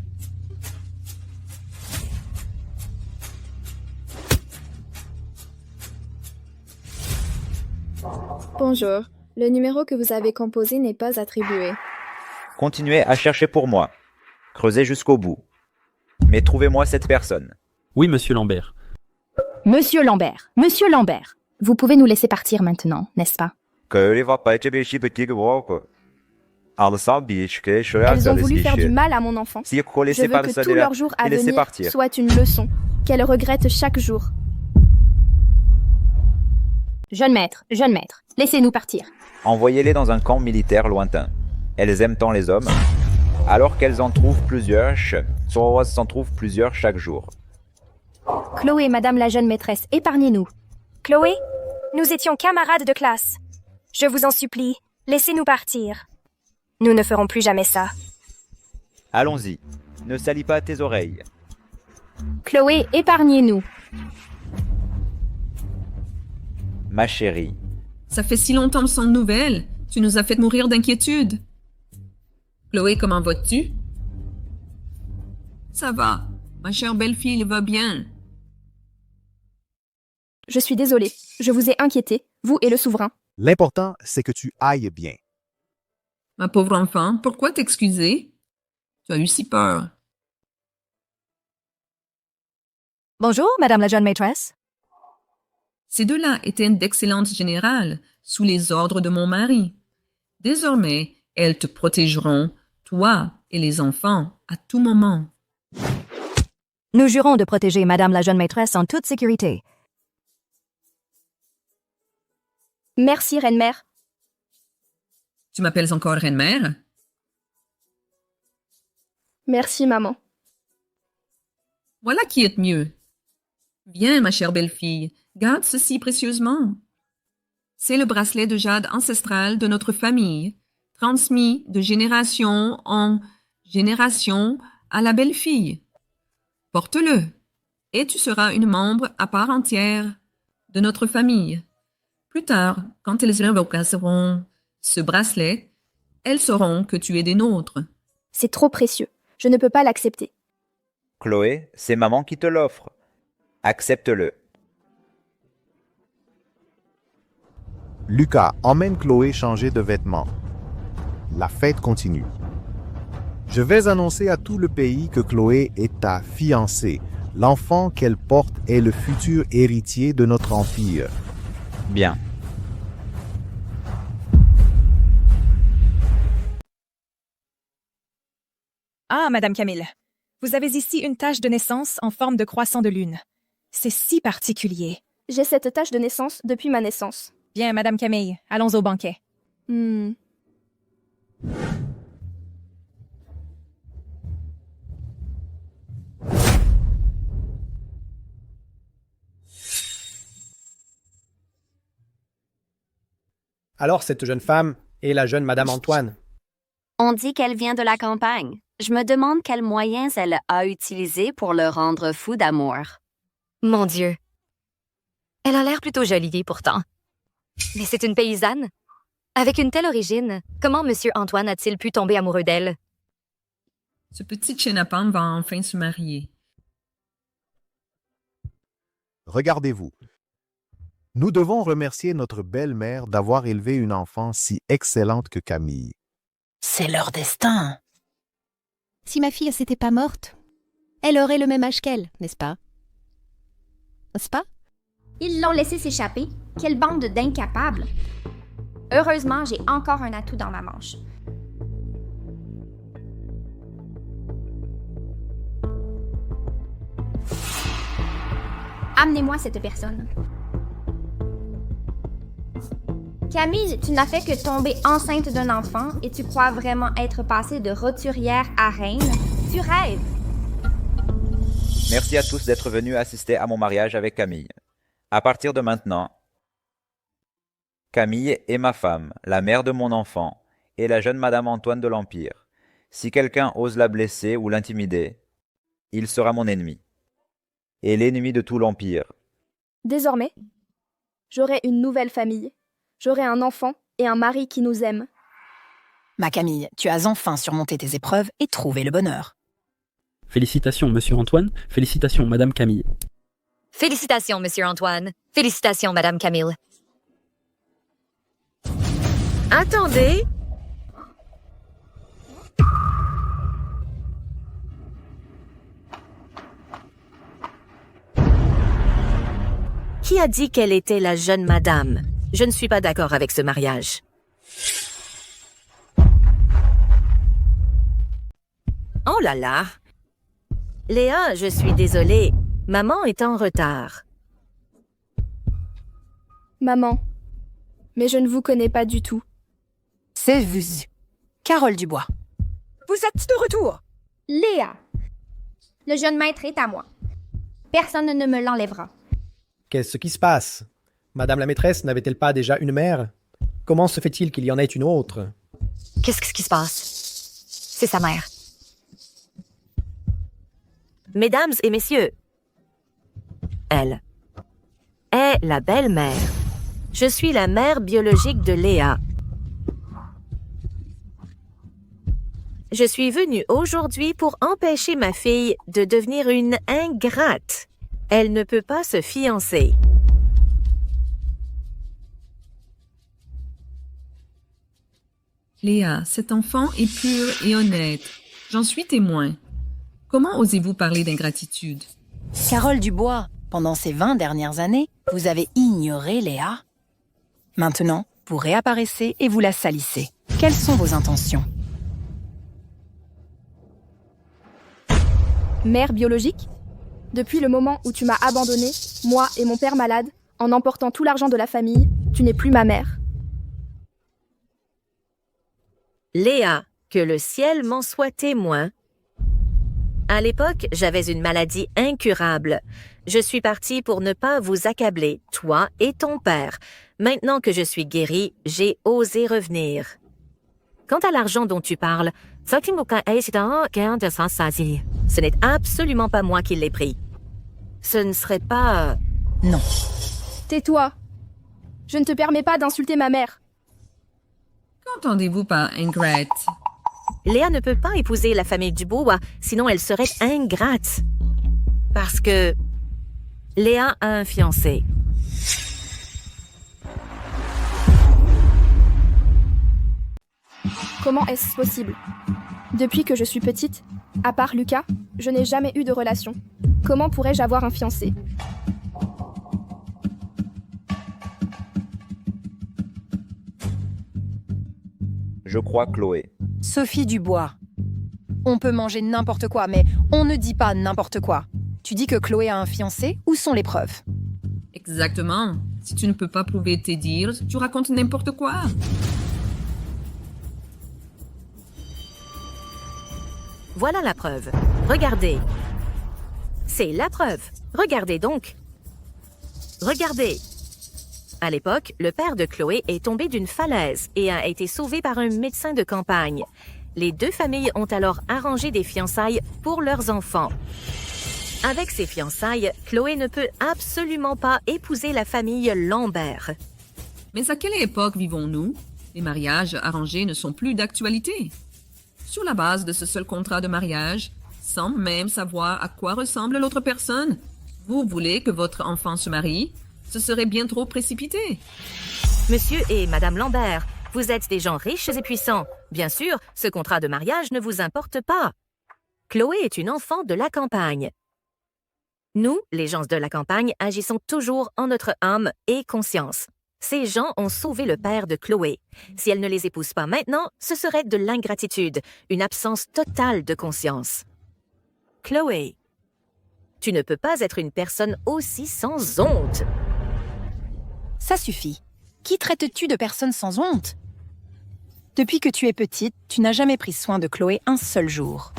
Bonjour. Le numéro que vous avez composé n'est pas attribué. Continuez à chercher pour moi. Creusez jusqu'au bout. Mais trouvez-moi cette personne. Oui, monsieur Lambert. Monsieur Lambert, Monsieur Lambert, vous pouvez nous laisser partir maintenant, n'est-ce pas? Elles ont voulu faire du mal à mon enfant. Je veux que tout leur jour à venir soit une leçon, qu'elles regrettent chaque jour. Jeune maître, laissez-nous partir. Envoyez-les dans un camp militaire lointain. Elles aiment tant les hommes, alors qu'elles s'en trouvent plusieurs chaque jour. Chloé, madame la jeune maîtresse, épargnez-nous. Chloé, nous étions camarades de classe. Je vous en supplie, laissez-nous partir. Nous ne ferons plus jamais ça. Allons-y, ne salis pas tes oreilles. Chloé, épargnez-nous. Ma chérie. Ça fait si longtemps sans nouvelles. Tu nous as fait mourir d'inquiétude. Chloé, comment vas-tu? Ça va. Ma chère belle-fille va bien. Je suis désolée. Je vous ai inquiété, vous et le souverain. L'important, c'est que tu ailles bien. Ma pauvre enfant, pourquoi t'excuser? Tu as eu si peur. Bonjour, madame la jeune maîtresse. Ces deux-là étaient d'excellentes générales, sous les ordres de mon mari. Désormais, elles te protégeront, toi et les enfants, à tout moment. Nous jurons de protéger madame la jeune maîtresse en toute sécurité. Merci, reine-mère. Tu m'appelles encore reine-mère? Merci, maman. Voilà qui est mieux. Viens, ma chère belle-fille, garde ceci précieusement. C'est le bracelet de jade ancestral de notre famille, transmis de génération en génération à la belle-fille. Porte-le, et tu seras une membre à part entière de notre famille. Plus tard, quand elles révoqueront ce bracelet, elles sauront que tu es des nôtres. C'est trop précieux. Je ne peux pas l'accepter. Chloé, c'est maman qui te l'offre. Accepte-le. Lucas, emmène Chloé changer de vêtements. La fête continue. Je vais annoncer à tout le pays que Chloé est ta fiancée. L'enfant qu'elle porte est le futur héritier de notre empire. Bien. Ah, Madame Camille, vous avez ici une tache de naissance en forme de croissant de lune. C'est si particulier. J'ai cette tache de naissance depuis ma naissance. Bien, Madame Camille, allons au banquet. Alors cette jeune femme est la jeune Madame Antoine. On dit qu'elle vient de la campagne. Je me demande quels moyens elle a utilisés pour le rendre fou d'amour. Mon Dieu. Elle a l'air plutôt jolie, pourtant. Mais c'est une paysanne. Avec une telle origine, comment M. Antoine a-t-il pu tomber amoureux d'elle? Ce petit chenapan va enfin se marier. Regardez-vous. Nous devons remercier notre belle-mère d'avoir élevé une enfant si excellente que Camille. C'est leur destin. Si ma fille s'était pas morte, elle aurait le même âge qu'elle, n'est-ce pas? N'est-ce pas? Ils l'ont laissé s'échapper. Quelle bande d'incapables! Heureusement, j'ai encore un atout dans ma manche. Amenez-moi cette personne. Camille, tu n'as fait que tomber enceinte d'un enfant et tu crois vraiment être passée de roturière à reine? Tu rêves! Merci à tous d'être venus assister à mon mariage avec Camille. À partir de maintenant, Camille est ma femme, la mère de mon enfant, et la jeune Madame Antoine de l'Empire. Si quelqu'un ose la blesser ou l'intimider, il sera mon ennemi, et l'ennemi de tout l'Empire. Désormais, j'aurai une nouvelle famille. J'aurai un enfant et un mari qui nous aime. Ma Camille, tu as enfin surmonté tes épreuves et trouvé le bonheur. Félicitations, Monsieur Antoine. Félicitations, Madame Camille. Félicitations, Monsieur Antoine. Félicitations, Madame Camille. Attendez. Qui a dit qu'elle était la jeune madame? Je ne suis pas d'accord avec ce mariage. Oh là là! Léa, je suis désolée. Maman est en retard. Maman, mais je ne vous connais pas du tout. C'est vous. Carole Dubois. Vous êtes de retour! Léa, le jeune maître est à moi. Personne ne me l'enlèvera. Qu'est-ce qui se passe? Madame la maîtresse n'avait-elle pas déjà une mère? Comment se fait-il qu'il y en ait une autre? Qu'est-ce qui se passe? C'est sa mère. Mesdames et messieurs, elle est la belle-mère. Je suis la mère biologique de Léa. Je suis venue aujourd'hui pour empêcher ma fille de devenir une ingrate. Elle ne peut pas se fiancer. Léa, cet enfant est pur et honnête. J'en suis témoin. Comment osez-vous parler d'ingratitude? Carole Dubois, pendant ces 20 dernières années, vous avez ignoré Léa. Maintenant, vous réapparaissez et vous la salissez. Quelles sont vos intentions? Mère biologique? Depuis le moment où tu m'as abandonnée, moi et mon père malade, en emportant tout l'argent de la famille, tu n'es plus ma mère. Léa, que le ciel m'en soit témoin. À l'époque, j'avais une maladie incurable. Je suis partie pour ne pas vous accabler, toi et ton père. Maintenant que je suis guérie, j'ai osé revenir. Quant à l'argent dont tu parles, ce n'est absolument pas moi qui l'ai pris. Ce ne serait pas... Non. Tais-toi. Je ne te permets pas d'insulter ma mère. Qu'entendez-vous par ingrate? Léa ne peut pas épouser la famille Dubois, sinon elle serait ingrate. Parce que Léa a un fiancé. Comment est-ce possible? Depuis que je suis petite, à part Lucas, je n'ai jamais eu de relation. Comment pourrais-je avoir un fiancé? Je crois Chloé. Sophie Dubois. On peut manger n'importe quoi, mais on ne dit pas n'importe quoi. Tu dis que Chloé a un fiancé? Où sont les preuves? Exactement. Si tu ne peux pas prouver tes dires, tu racontes n'importe quoi. Voilà la preuve. Regardez. C'est la preuve. Regardez donc. Regardez. À l'époque, le père de Chloé est tombé d'une falaise et a été sauvé par un médecin de campagne. Les deux familles ont alors arrangé des fiançailles pour leurs enfants. Avec ces fiançailles, Chloé ne peut absolument pas épouser la famille Lambert. Mais à quelle époque vivons-nous? Les mariages arrangés ne sont plus d'actualité. Sur la base de ce seul contrat de mariage, sans même savoir à quoi ressemble l'autre personne, vous voulez que votre enfant se marie? Ce serait bien trop précipité. Monsieur et Madame Lambert, vous êtes des gens riches et puissants. Bien sûr, ce contrat de mariage ne vous importe pas. Chloé est une enfant de la campagne. Nous, les gens de la campagne, agissons toujours en notre âme et conscience. Ces gens ont sauvé le père de Chloé. Si elle ne les épouse pas maintenant, ce serait de l'ingratitude, une absence totale de conscience. Chloé, tu ne peux pas être une personne aussi sans honte. Ça suffit. Qui traites-tu de personne sans honte? Depuis que tu es petite, tu n'as jamais pris soin de Chloé un seul jour.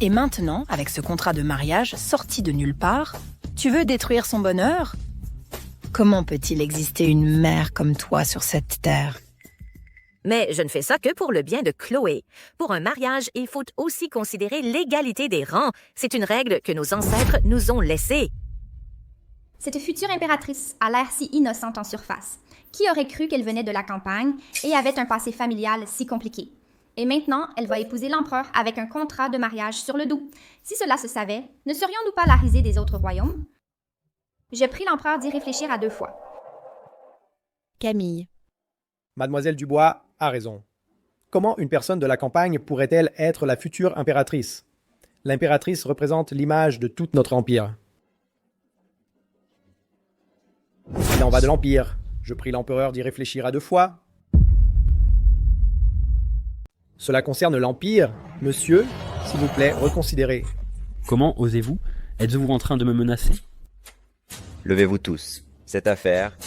Et maintenant, avec ce contrat de mariage sorti de nulle part, tu veux détruire son bonheur? Comment peut-il exister une mère comme toi sur cette terre? Mais je ne fais ça que pour le bien de Chloé. Pour un mariage, il faut aussi considérer l'égalité des rangs. C'est une règle que nos ancêtres nous ont laissée. Cette future impératrice a l'air si innocente en surface. Qui aurait cru qu'elle venait de la campagne et avait un passé familial si compliqué? Et maintenant, elle va épouser l'empereur avec un contrat de mariage sur le dos. Si cela se savait, ne serions-nous pas la risée des autres royaumes? Je prie l'empereur d'y réfléchir à 2 fois. Camille. Mademoiselle Dubois a raison. Comment une personne de la campagne pourrait-elle être la future impératrice? L'impératrice représente l'image de tout notre empire. Il en va de l'empire. Je prie l'empereur d'y réfléchir à 2 fois. Cela concerne l'empire. Monsieur, s'il vous plaît, reconsidérez. Comment osez-vous? Êtes-vous en train de me menacer? Levez-vous tous. Cette affaire,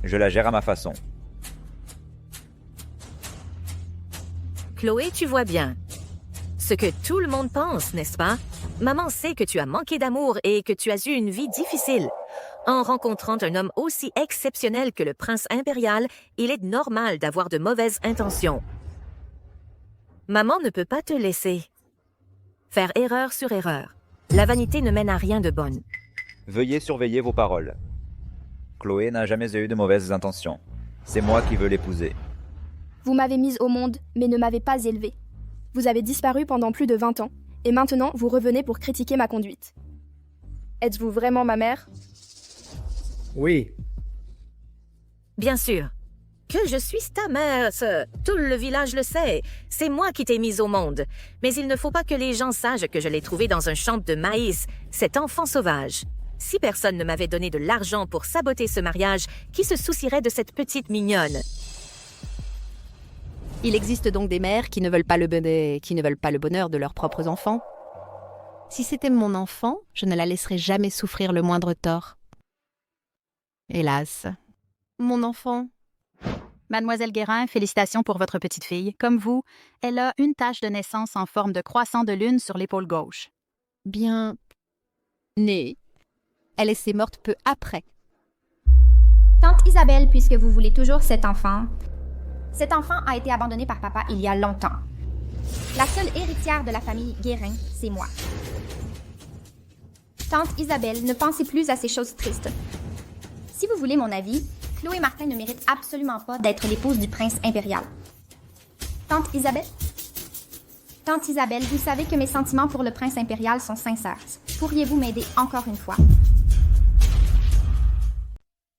je la gère à ma façon. Chloé, tu vois bien. Ce que tout le monde pense, n'est-ce pas? Maman sait que tu as manqué d'amour et que tu as eu une vie difficile. En rencontrant un homme aussi exceptionnel que le prince impérial, il est normal d'avoir de mauvaises intentions. Maman ne peut pas te laisser faire erreur sur erreur. La vanité ne mène à rien de bonne. Veuillez surveiller vos paroles. Chloé n'a jamais eu de mauvaises intentions. C'est moi qui veux l'épouser. Vous m'avez mise au monde, mais ne m'avez pas élevée. Vous avez disparu pendant plus de 20 ans, et maintenant vous revenez pour critiquer ma conduite. Êtes-vous vraiment ma mère? Oui. Bien sûr. Que je suis ta mère, tout le village le sait. C'est moi qui t'ai mise au monde. Mais il ne faut pas que les gens sachent que je l'ai trouvé dans un champ de maïs, cet enfant sauvage. Si personne ne m'avait donné de l'argent pour saboter ce mariage, qui se soucierait de cette petite mignonne? Il existe donc des mères qui ne veulent pas le bonheur de leurs propres enfants. Si c'était mon enfant, je ne la laisserais jamais souffrir le moindre tort. Hélas. Mon enfant. Mademoiselle Guérin, félicitations pour votre petite fille. Comme vous, elle a une tache de naissance en forme de croissant de lune sur l'épaule gauche. Bien née. Elle est morte peu après. Tante Isabelle, puisque vous voulez toujours cet enfant a été abandonné par papa il y a longtemps. La seule héritière de la famille Guérin, c'est moi. Tante Isabelle, ne pensez plus à ces choses tristes. Si vous voulez mon avis, Chloé Martin ne mérite absolument pas d'être l'épouse du prince impérial. Tante Isabelle, vous savez que mes sentiments pour le prince impérial sont sincères. Pourriez-vous m'aider encore une fois?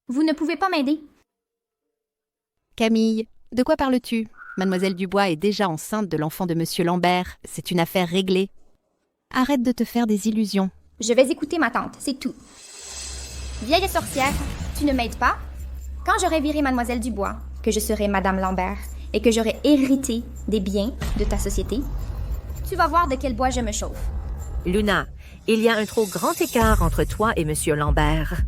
Vous ne pouvez pas m'aider. Camille, de quoi parles-tu? Mademoiselle Dubois est déjà enceinte de l'enfant de Monsieur Lambert. C'est une affaire réglée. Arrête de te faire des illusions. Je vais écouter ma tante, c'est tout. Vieille sorcière, tu ne m'aides pas? Quand j'aurai viré Mademoiselle Dubois, que je serai Madame Lambert et que j'aurai hérité des biens de ta société, tu vas voir de quel bois je me chauffe. Luna, il y a un trop grand écart entre toi et Monsieur Lambert.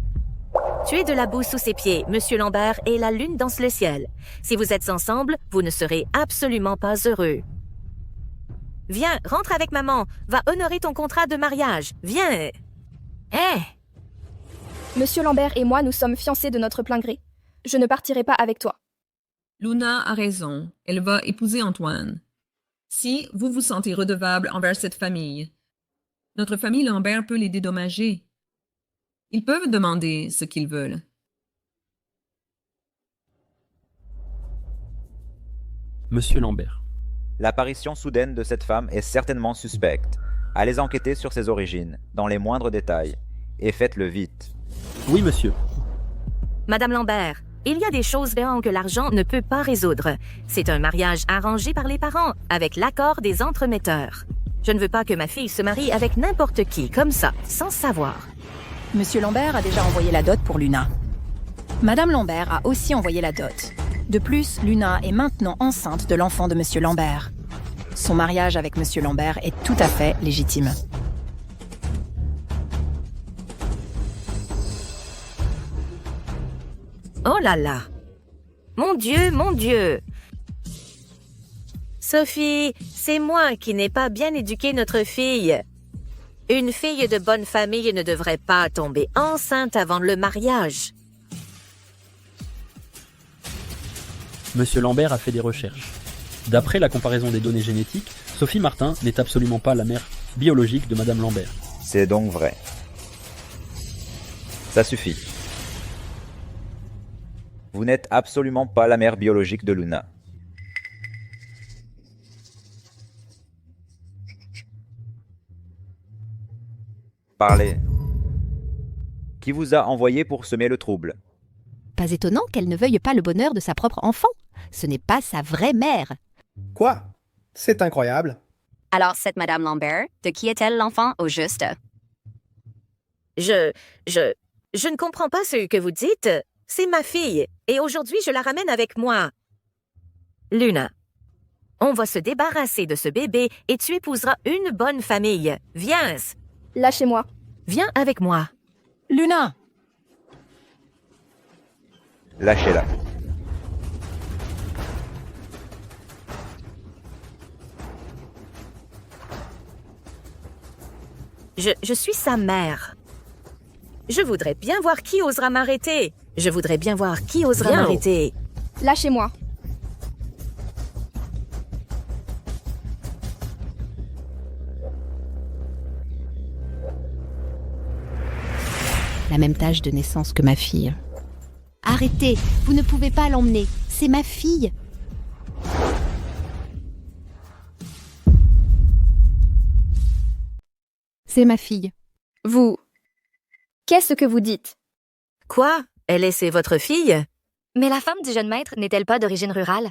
Tu es de la boue sous ses pieds, Monsieur Lambert, et la lune danse le ciel. Si vous êtes ensemble, vous ne serez absolument pas heureux. Viens, rentre avec maman. Va honorer ton contrat de mariage. Viens. Monsieur Lambert et moi, nous sommes fiancés de notre plein gré. Je ne partirai pas avec toi. Luna a raison. Elle va épouser Antoine. Si vous vous sentez redevable envers cette famille, notre famille Lambert peut les dédommager. Ils peuvent demander ce qu'ils veulent. Monsieur Lambert. L'apparition soudaine de cette femme est certainement suspecte. Allez enquêter sur ses origines, dans les moindres détails, et faites-le vite. Oui, monsieur. Madame Lambert, il y a des choses que l'argent ne peut pas résoudre. C'est un mariage arrangé par les parents, avec l'accord des entremetteurs. Je ne veux pas que ma fille se marie avec n'importe qui, comme ça, sans savoir. Monsieur Lambert a déjà envoyé la dot pour Luna. Madame Lambert a aussi envoyé la dot. De plus, Luna est maintenant enceinte de l'enfant de Monsieur Lambert. Son mariage avec Monsieur Lambert est tout à fait légitime. Oh là là! Mon Dieu, mon Dieu. Sophie, c'est moi qui n'ai pas bien éduqué notre fille. Une fille de bonne famille ne devrait pas tomber enceinte avant le mariage. Monsieur Lambert a fait des recherches. D'après la comparaison des données génétiques, Sophie Martin n'est absolument pas la mère biologique de Madame Lambert. C'est donc vrai. Ça suffit. Vous n'êtes absolument pas la mère biologique de Luna. Parlez. Qui vous a envoyé pour semer le trouble? Pas étonnant qu'elle ne veuille pas le bonheur de sa propre enfant. Ce n'est pas sa vraie mère. Quoi? C'est incroyable. Alors, cette Madame Lambert, de qui est-elle l'enfant au juste? Je ne comprends pas ce que vous dites. C'est ma fille, et aujourd'hui je la ramène avec moi. Luna, on va se débarrasser de ce bébé et tu épouseras une bonne famille. Viens. Lâchez-moi. Viens avec moi. Luna! Lâchez-la. Je suis sa mère. Je voudrais bien voir qui osera m'arrêter. Je voudrais bien voir qui osera m'arrêter. Lâchez-moi. La même tâche de naissance que ma fille. Arrêtez, vous ne pouvez pas l'emmener. C'est ma fille. C'est ma fille. Vous... Qu'est-ce que vous dites? Quoi? Elle est votre fille? Mais la femme du jeune maître n'est-elle pas d'origine rurale?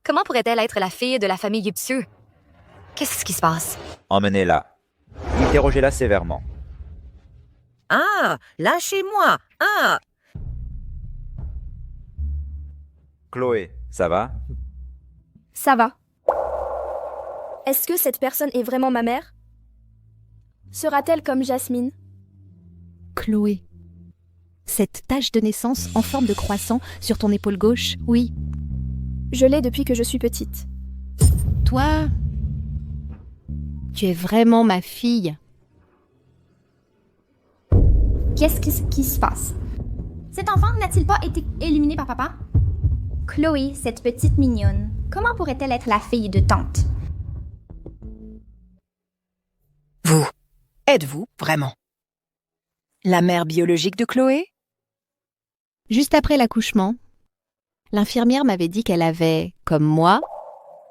Comment pourrait-elle être la fille de la famille Upsieux? Qu'est-ce qui se passe? Emmenez-la. Interrogez-la sévèrement. Ah, lâchez-moi. Ah. Chloé, ça va? Ça va. Est-ce que cette personne est vraiment ma mère? Sera-t-elle comme Jasmine? Chloé. Cette tache de naissance en forme de croissant sur ton épaule gauche, oui. Je l'ai depuis que je suis petite. Toi, tu es vraiment ma fille. Qu'est-ce qui se passe? Cet enfant n'a-t-il pas été éliminé par papa? Chloé, cette petite mignonne, comment pourrait-elle être la fille de tante? Vous, êtes-vous vraiment la mère biologique de Chloé? Juste après l'accouchement, l'infirmière m'avait dit qu'elle avait, comme moi,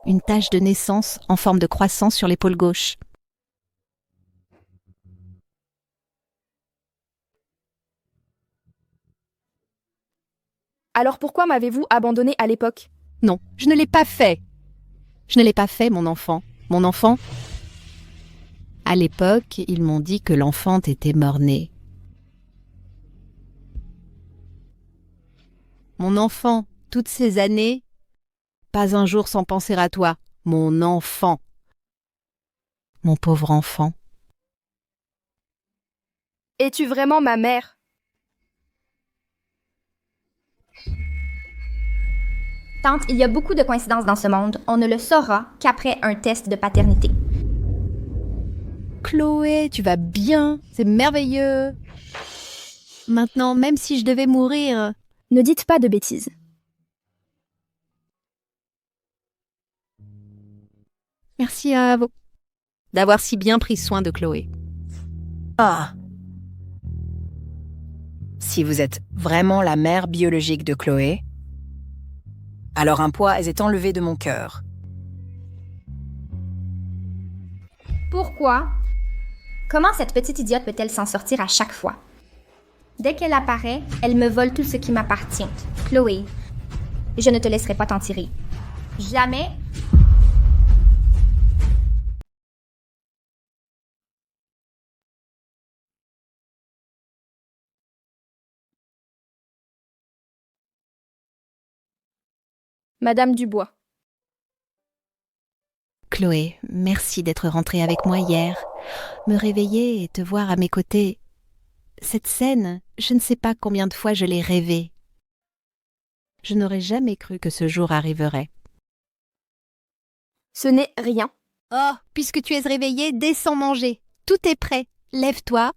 une tache de naissance en forme de croissant sur l'épaule gauche. Alors pourquoi m'avez-vous abandonnée à l'époque? Non, je ne l'ai pas fait. Je ne l'ai pas fait, mon enfant. Mon enfant. À l'époque, ils m'ont dit que l'enfant était mort-né. Mon enfant, toutes ces années, pas un jour sans penser à toi. Mon enfant. Mon pauvre enfant. Es-tu vraiment ma mère? Tante, il y a beaucoup de coïncidences dans ce monde. On ne le saura qu'après un test de paternité. Chloé, tu vas bien, c'est merveilleux. Maintenant, même si je devais mourir... Ne dites pas de bêtises. Merci à vous d'avoir si bien pris soin de Chloé. Ah. Si vous êtes vraiment la mère biologique de Chloé, alors un poids est enlevé de mon cœur. Pourquoi? Comment cette petite idiote peut-elle s'en sortir à chaque fois? Dès qu'elle apparaît, elle me vole tout ce qui m'appartient. Chloé, je ne te laisserai pas t'en tirer. Jamais. Madame Dubois. Chloé, merci d'être rentrée avec moi hier. Me réveiller et te voir à mes côtés. Cette scène, je ne sais pas combien de fois je l'ai rêvée. Je n'aurais jamais cru que ce jour arriverait. Ce n'est rien. Oh, puisque tu es réveillé, descends manger. Tout est prêt. Lève-toi.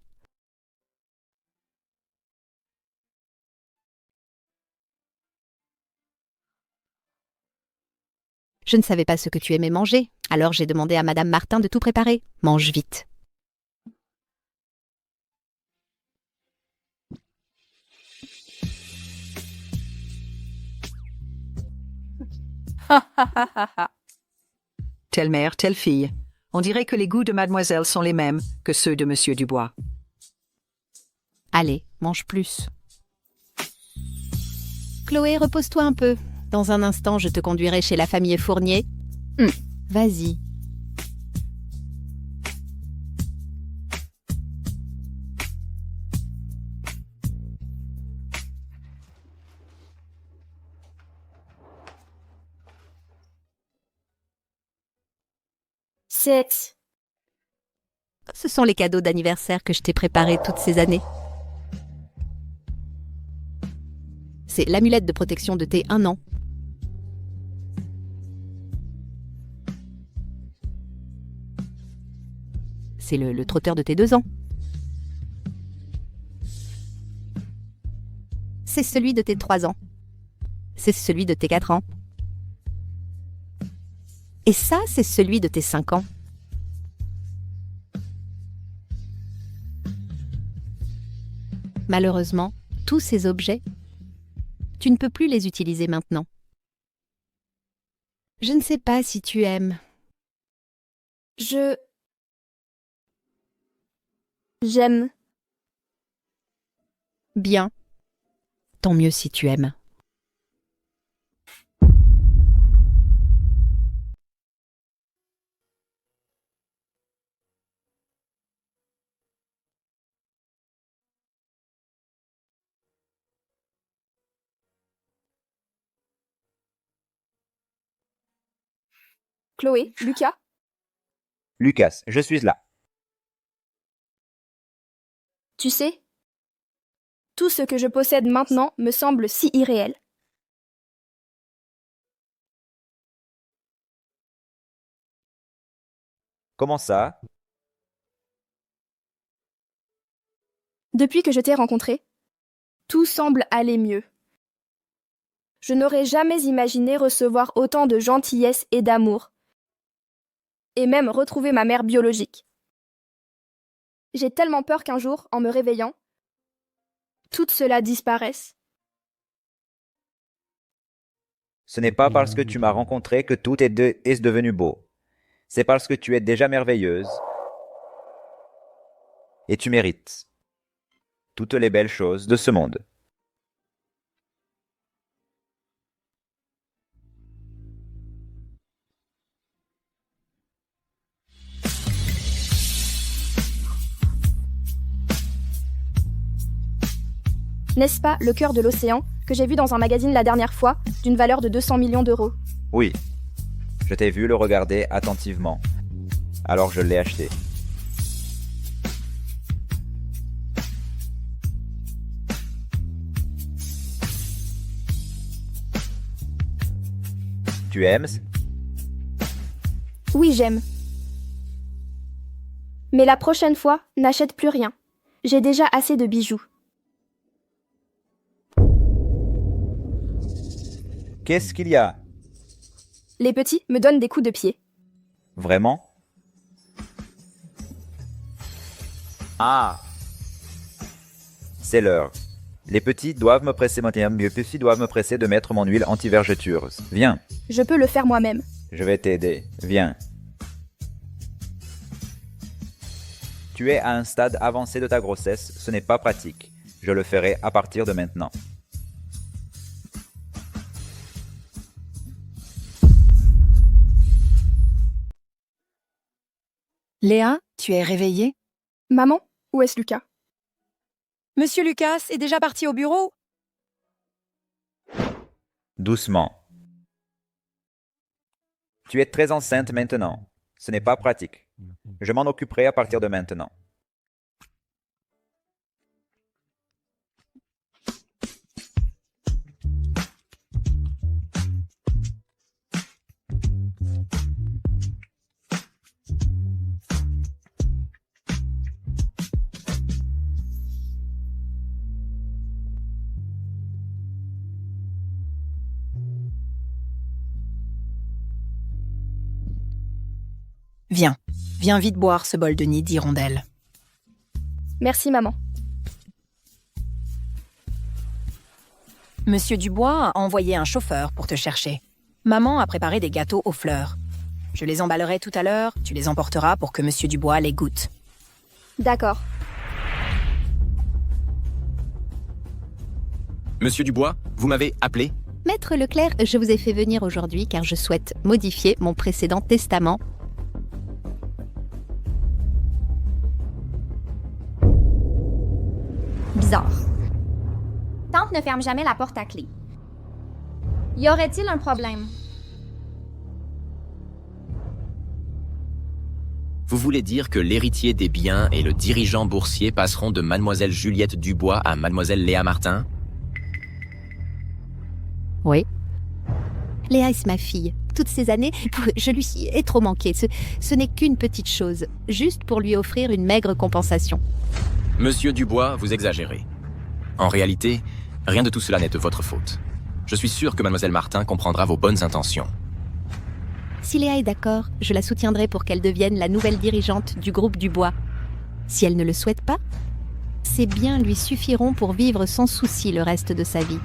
Je ne savais pas ce que tu aimais manger, alors j'ai demandé à Madame Martin de tout préparer. Mange vite. Telle mère, telle fille. On dirait que les goûts de mademoiselle sont les mêmes que ceux de monsieur Dubois. Allez, mange plus. Chloé, repose-toi un peu. Dans un instant, je te conduirai chez la famille Fournier. Vas-y. Ce sont les cadeaux d'anniversaire que je t'ai préparés toutes ces années. C'est l'amulette de protection de tes 1 an. C'est le trotteur de tes 2 ans. C'est celui de tes 3 ans. C'est celui de tes 4 ans. Et ça, c'est celui de tes 5 ans. Malheureusement, tous ces objets, tu ne peux plus les utiliser maintenant. Je ne sais pas si tu aimes. J'aime. Bien. Tant mieux si tu aimes. Chloé, Lucas, Lucas, je suis là. tu sais, tout ce que je possède maintenant me semble si irréel. Comment ça? Depuis que je t'ai rencontré, tout semble aller mieux. Je n'aurais jamais imaginé recevoir autant de gentillesse et d'amour, et même retrouver ma mère biologique. J'ai tellement peur qu'un jour, en me réveillant, tout cela disparaisse. Ce n'est pas parce que tu m'as rencontré que tout est devenu beau. C'est parce que tu es déjà merveilleuse. Et tu mérites toutes les belles choses de ce monde. N'est-ce pas le cœur de l'océan que j'ai vu dans un magazine la dernière fois, d'une valeur de 200 millions d'euros? Oui, je t'ai vu le regarder attentivement. Alors je l'ai acheté. Tu aimes? Oui, j'aime. Mais la prochaine fois, n'achète plus rien. J'ai déjà assez de bijoux. Qu'est-ce qu'il y a? Les petits me donnent des coups de pied. Vraiment? Ah! C'est l'heure. Les petits doivent me presser de mettre mon huile anti-vergeture. Viens. Je peux le faire moi-même. Je vais t'aider. Viens. Tu es à un stade avancé de ta grossesse, ce n'est pas pratique. Je le ferai à partir de maintenant. Léa, tu es réveillée? Maman, où est-ce Lucas? Monsieur Lucas est déjà parti au bureau? Doucement. Tu es très enceinte maintenant. Ce n'est pas pratique. Je m'en occuperai à partir de maintenant. Viens vite boire ce bol de nid d'hirondelle. Merci, maman. Monsieur Dubois a envoyé un chauffeur pour te chercher. Maman a préparé des gâteaux aux fleurs. Je les emballerai tout à l'heure, tu les emporteras pour que Monsieur Dubois les goûte. D'accord. Monsieur Dubois, vous m'avez appelé? Maître Leclerc, je vous ai fait venir aujourd'hui car je souhaite modifier mon précédent testament. Bizarre. Tante ne ferme jamais la porte à clé. Y aurait-il un problème? Vous voulez dire que l'héritier des biens et le dirigeant boursier passeront de Mademoiselle Juliette Dubois à Mademoiselle Léa Martin? Oui. Léa est ma fille. Toutes ces années, je lui ai trop manqué. Ce n'est qu'une petite chose, juste pour lui offrir une maigre compensation. Monsieur Dubois, vous exagérez. En réalité, rien de tout cela n'est de votre faute. Je suis sûr que Mademoiselle Martin comprendra vos bonnes intentions. Si Léa est d'accord, je la soutiendrai pour qu'elle devienne la nouvelle dirigeante du groupe Dubois. Si elle ne le souhaite pas, ses biens lui suffiront pour vivre sans souci le reste de sa vie.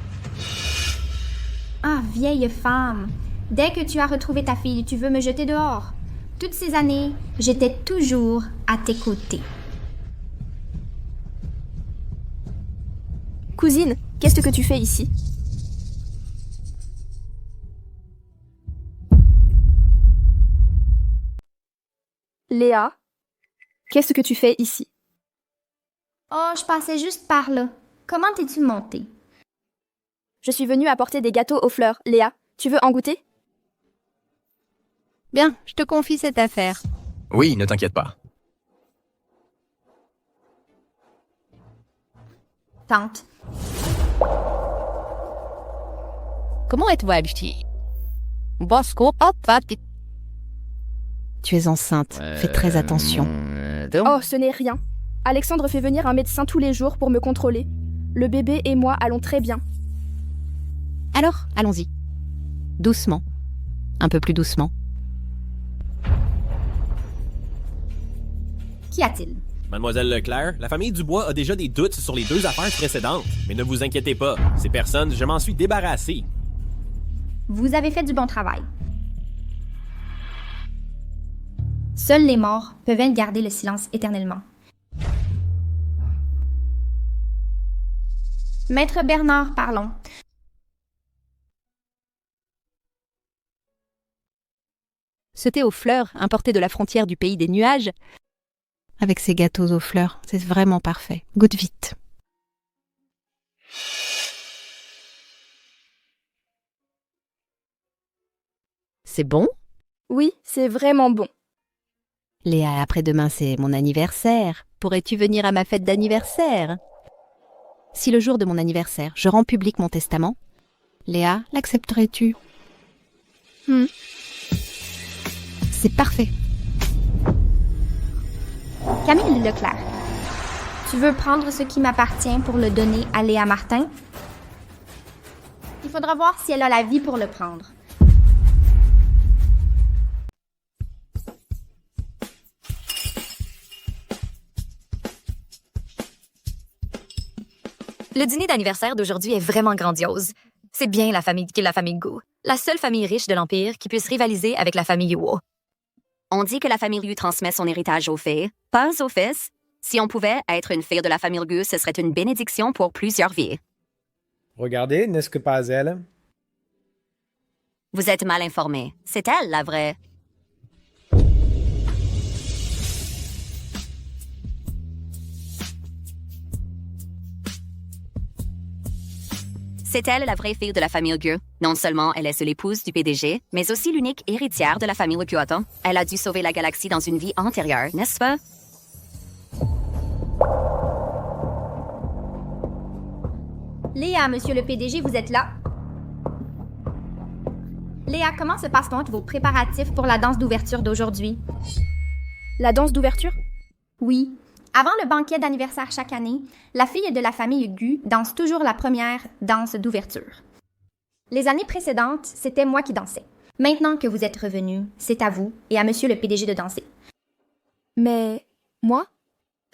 Ah, vieille femme. Dès que tu as retrouvé ta fille, tu veux me jeter dehors. Toutes ces années, j'étais toujours à tes côtés. Cousine, qu'est-ce que tu fais ici? Léa, qu'est-ce que tu fais ici? Oh, je passais juste par là. Comment t'es-tu montée? Je suis venue apporter des gâteaux aux fleurs. Léa, tu veux en goûter? Bien, je te confie cette affaire. Oui, ne t'inquiète pas. Tante. Comment êtes-vous habillée? Bosco, tu es enceinte, fais très attention. Oh, ce n'est rien. Alexandre fait venir un médecin tous les jours pour me contrôler. Le bébé et moi allons très bien. Alors, allons-y. Doucement. Un peu plus doucement. Qu'y a-t-il? Mademoiselle Leclerc, la famille Dubois a déjà des doutes sur les 2 affaires précédentes. Mais ne vous inquiétez pas, ces personnes, je m'en suis débarrassé. Vous avez fait du bon travail. Seuls les morts peuvent garder le silence éternellement. Maître Bernard, parlons. Ce thé aux fleurs, importé de la frontière du pays des nuages, avec ces gâteaux aux fleurs, c'est vraiment parfait. Goûte vite. C'est bon? Oui, c'est vraiment bon. Léa, après-demain, c'est mon anniversaire. Pourrais-tu venir à ma fête d'anniversaire? Si le jour de mon anniversaire, je rends public mon testament, Léa, l'accepterais-tu? C'est parfait. Camille Leclerc, tu veux prendre ce qui m'appartient pour le donner à Léa Martin? Il faudra voir si elle a la vie pour le prendre. Le dîner d'anniversaire d'aujourd'hui est vraiment grandiose. C'est bien la famille qui est la famille Gu, la seule famille riche de l'Empire qui puisse rivaliser avec la famille Yuo. On dit que la famille Liu transmet son héritage aux filles, pas aux fils. Si on pouvait être une fille de la famille Liu, ce serait une bénédiction pour plusieurs vies. Regardez, n'est-ce que pas elle? Vous êtes mal informé. C'est elle, la vraie. C'est elle la vraie fille de la famille Liu. Non seulement elle est seule épouse du PDG, mais aussi l'unique héritière de la famille Kyoto. Elle a dû sauver la galaxie dans une vie antérieure, n'est-ce pas? Léa, monsieur le PDG, vous êtes là? Léa, comment se passent donc vos préparatifs pour la danse d'ouverture d'aujourd'hui? La danse d'ouverture? Oui. Avant le banquet d'anniversaire chaque année, la fille de la famille Gu danse toujours la première danse d'ouverture. Les années précédentes, c'était moi qui dansais. Maintenant que vous êtes revenu, c'est à vous et à monsieur le PDG de danser. Mais moi?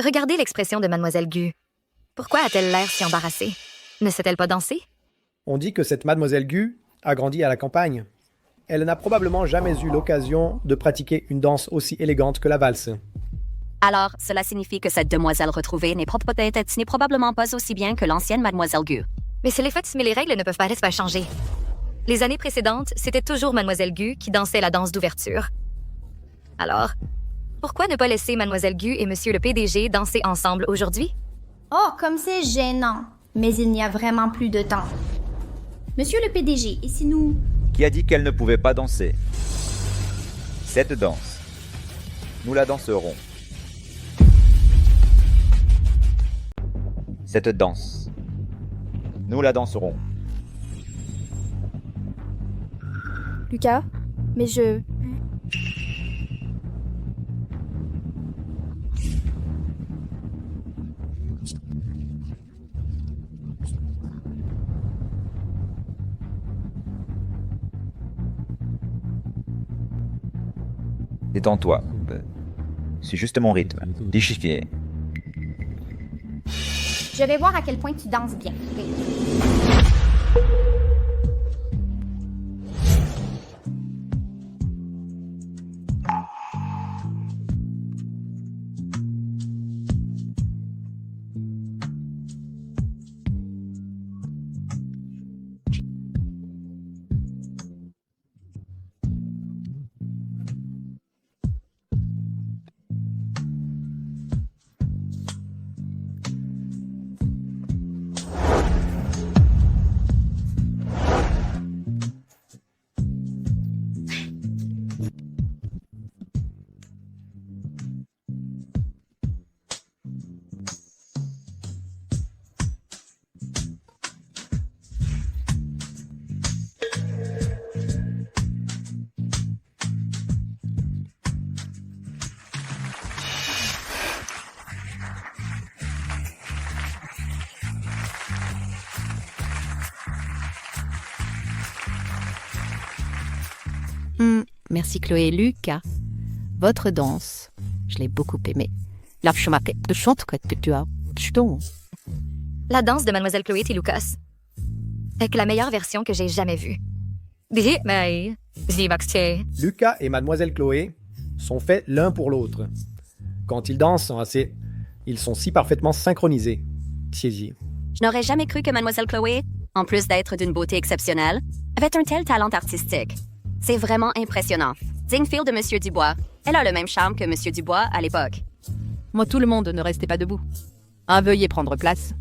Regardez l'expression de Mademoiselle Gu. Pourquoi a-t-elle l'air si embarrassée? Ne sait-elle pas danser? On dit que cette mademoiselle Gu a grandi à la campagne. Elle n'a probablement jamais eu l'occasion de pratiquer une danse aussi élégante que la valse. Alors, cela signifie que cette demoiselle retrouvée n'est probablement pas aussi bien que l'ancienne mademoiselle Gu. Mais c'est les faits, mais les règles ne peuvent pas changer. Les années précédentes, c'était toujours Mademoiselle Gu qui dansait la danse d'ouverture. Alors, pourquoi ne pas laisser Mademoiselle Gu et Monsieur le PDG danser ensemble aujourd'hui? Oh, comme c'est gênant. Mais il n'y a vraiment plus de temps. Monsieur le PDG, et si nous... Qui a dit qu'elle ne pouvait pas danser? Cette danse, nous la danserons. Cette danse, nous la danserons. Lucas? Mais je... Détends-toi. C'est juste mon rythme. Déchiffré. Je vais voir à quel point tu danses bien. Merci Chloé et Lucas. Votre danse, je l'ai beaucoup aimée. La danse de Mademoiselle Chloé et Lucas est la meilleure version que j'ai jamais vue. Lucas et mademoiselle Chloé sont faits l'un pour l'autre. Quand ils dansent, ils sont si parfaitement synchronisés. Je n'aurais jamais cru que mademoiselle Chloé, en plus d'être d'une beauté exceptionnelle, avait un tel talent artistique. C'est vraiment impressionnant. Digne fille de Monsieur Dubois. Elle a le même charme que Monsieur Dubois à l'époque. Moi, tout le monde, ne restez pas debout. Veuillez prendre place.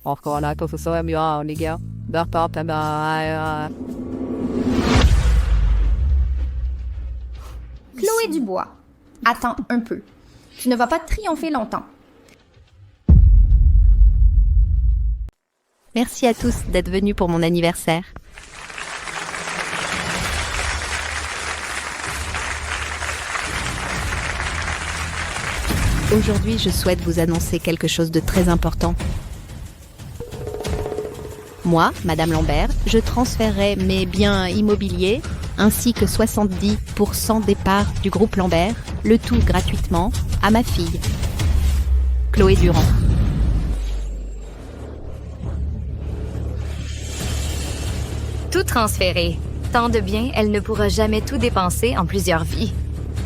Encore là, que ce soit mieux, les gars. Chloé Dubois, attends un peu. Tu ne vas pas triompher longtemps. Merci à tous d'être venus pour mon anniversaire. Aujourd'hui, je souhaite vous annoncer quelque chose de très important. Moi, Madame Lambert, je transférerai mes biens immobiliers ainsi que 70% des parts du groupe Lambert, le tout gratuitement, à ma fille, Chloé Durand. Tout transféré. Tant de biens, elle ne pourra jamais tout dépenser en plusieurs vies.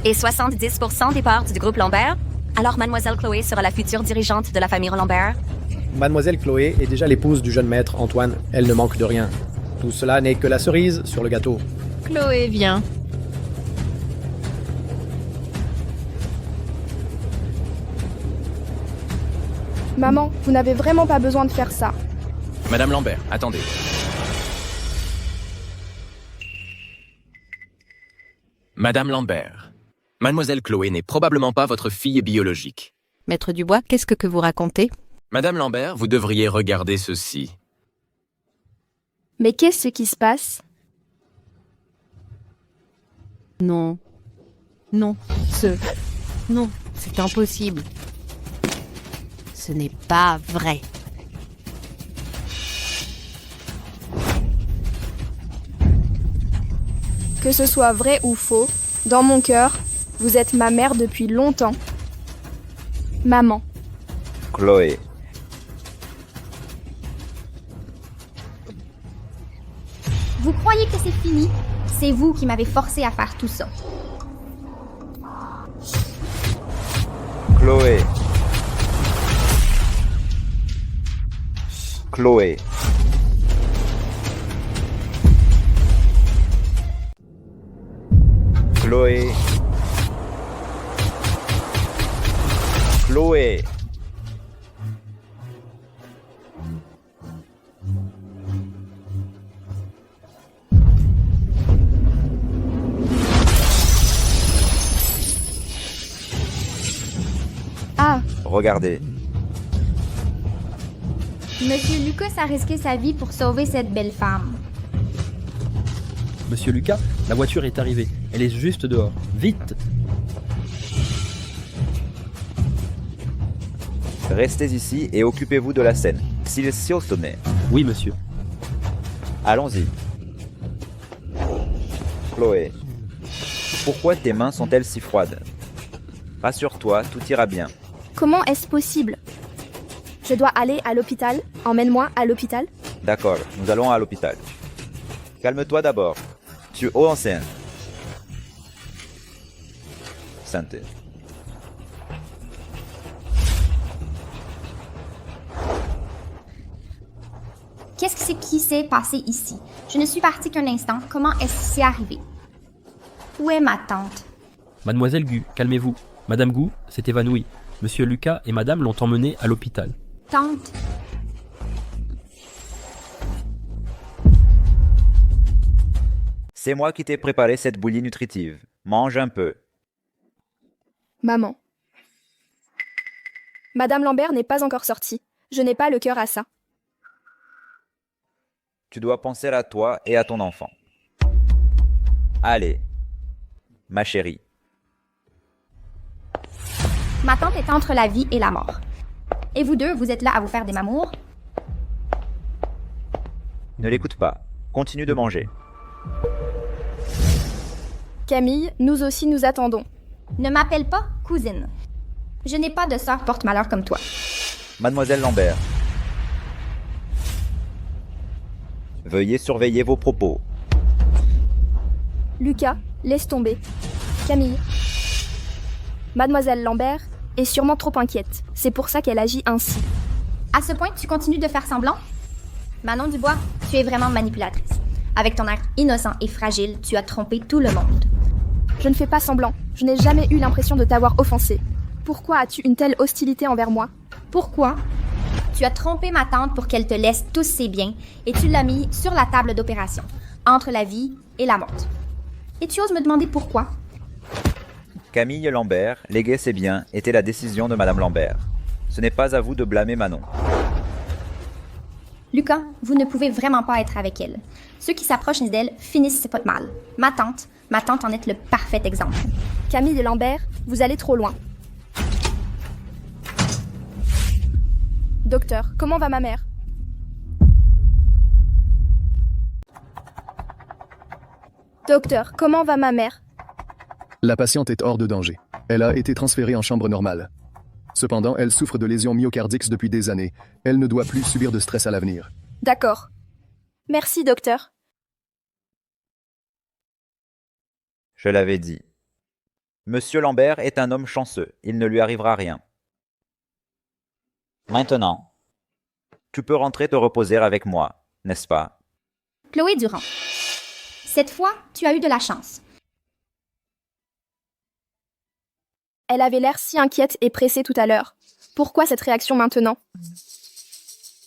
Et 70% des parts du groupe Lambert? Alors mademoiselle Chloé sera la future dirigeante de la famille Lambert? Mademoiselle Chloé est déjà l'épouse du jeune maître Antoine. Elle ne manque de rien. Tout cela n'est que la cerise sur le gâteau. Chloé, viens. Maman, vous n'avez vraiment pas besoin de faire ça. Madame Lambert, attendez. Madame Lambert, Mademoiselle Chloé n'est probablement pas votre fille biologique. Maître Dubois, qu'est-ce que vous racontez? Madame Lambert, vous devriez regarder ceci. Mais qu'est-ce qui se passe? Non. Non. Non, c'est impossible. Ce n'est pas vrai. Que ce soit vrai ou faux, dans mon cœur, vous êtes ma mère depuis longtemps, Maman. Chloé. Vous croyez que c'est fini? C'est vous qui m'avez forcé à faire tout ça. Chloé. Chloé. Chloé. Chloé. Ah, Regardez. Monsieur Lucas a risqué sa vie pour sauver cette belle femme. Monsieur Lucas, la voiture est arrivée. Elle est juste dehors. Vite! Restez ici et occupez-vous de la scène. S'il se tenait. Oui, monsieur. Allons-y. Chloé. Pourquoi tes mains sont-elles si froides? Rassure-toi, tout ira bien. comment est-ce possible? Je dois aller à l'hôpital. Emmène-moi à l'hôpital. D'accord, nous allons à l'hôpital. Calme-toi d'abord. Tu es enceinte. Santé. Qu'est-ce qui s'est passé ici? Je ne suis partie qu'un instant. Comment est-ce que c'est arrivé? Où est ma tante? Mademoiselle Gu, calmez-vous. Madame Gu s'est évanouie. Monsieur Lucas et madame l'ont emmenée à l'hôpital. Tante? C'est moi qui t'ai préparé cette bouillie nutritive. Mange un peu. Maman. Madame Lambert n'est pas encore sortie. Je n'ai pas le cœur à ça. Tu dois penser à toi et à ton enfant. Allez, ma chérie. Ma tante est entre la vie et la mort. Et vous deux, vous êtes là à vous faire des mamours? Ne l'écoute pas. Continue de manger. Camille, nous aussi nous attendons. Ne m'appelle pas cousine. Je n'ai pas de sœur porte-malheur comme toi. Mademoiselle Lambert. Veuillez surveiller vos propos. Lucas, laisse tomber. Camille. Mademoiselle Lambert est sûrement trop inquiète. C'est pour ça qu'elle agit ainsi. À ce point, tu continues de faire semblant? Manon Dubois, tu es vraiment manipulatrice. Avec ton air innocent et fragile, tu as trompé tout le monde. Je ne fais pas semblant. Je n'ai jamais eu l'impression de t'avoir offensé. Pourquoi as-tu une telle hostilité envers moi? Pourquoi? Tu as trompé ma tante pour qu'elle te laisse tous ses biens et tu l'as mis sur la table d'opération, entre la vie et la mort. Et tu oses me demander pourquoi? Camille Lambert, léguer ses biens, était la décision de Madame Lambert. Ce n'est pas à vous de blâmer Manon. Lucas, vous ne pouvez vraiment pas être avec elle. Ceux qui s'approchent d'elle finissent pas mal. Ma tante en est le parfait exemple. Camille Lambert, vous allez trop loin. Docteur, comment va ma mère? Docteur, comment va ma mère? La patiente est hors de danger. Elle a été transférée en chambre normale. Cependant, elle souffre de lésions myocardiques depuis des années. Elle ne doit plus subir de stress à l'avenir. D'accord. Merci, docteur. Je l'avais dit. Monsieur Lambert est un homme chanceux. Il ne lui arrivera rien. Maintenant, tu peux rentrer te reposer avec moi, n'est-ce pas? Chloé Durand. Cette fois, tu as eu de la chance. Elle avait l'air si inquiète et pressée tout à l'heure. Pourquoi cette réaction maintenant?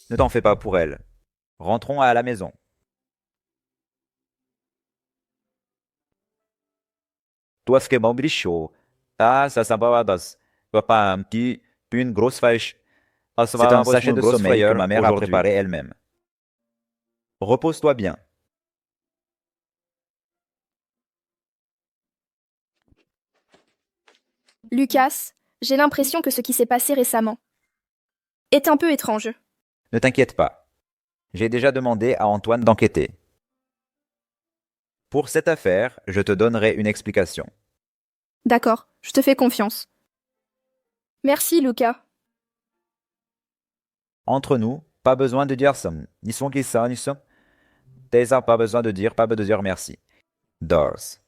Ne t'en fais pas pour elle. Rentrons à la maison. Toi, ce qui est bon brichot. Ah, ça sent pas das. Pas un petit, puis une grosse fèche. C'est un sachet de sommeil que ma mère a préparé elle-même. Repose-toi bien. Lucas, j'ai l'impression que ce qui s'est passé récemment est un peu étrange. Ne t'inquiète pas. J'ai déjà demandé à Antoine d'enquêter. Pour cette affaire, je te donnerai une explication. D'accord, je te fais confiance. Merci, Lucas. Entre nous, pas besoin de dire ça. Ni son qui ça, ni ça. Déjà, pas besoin de dire merci. Doors.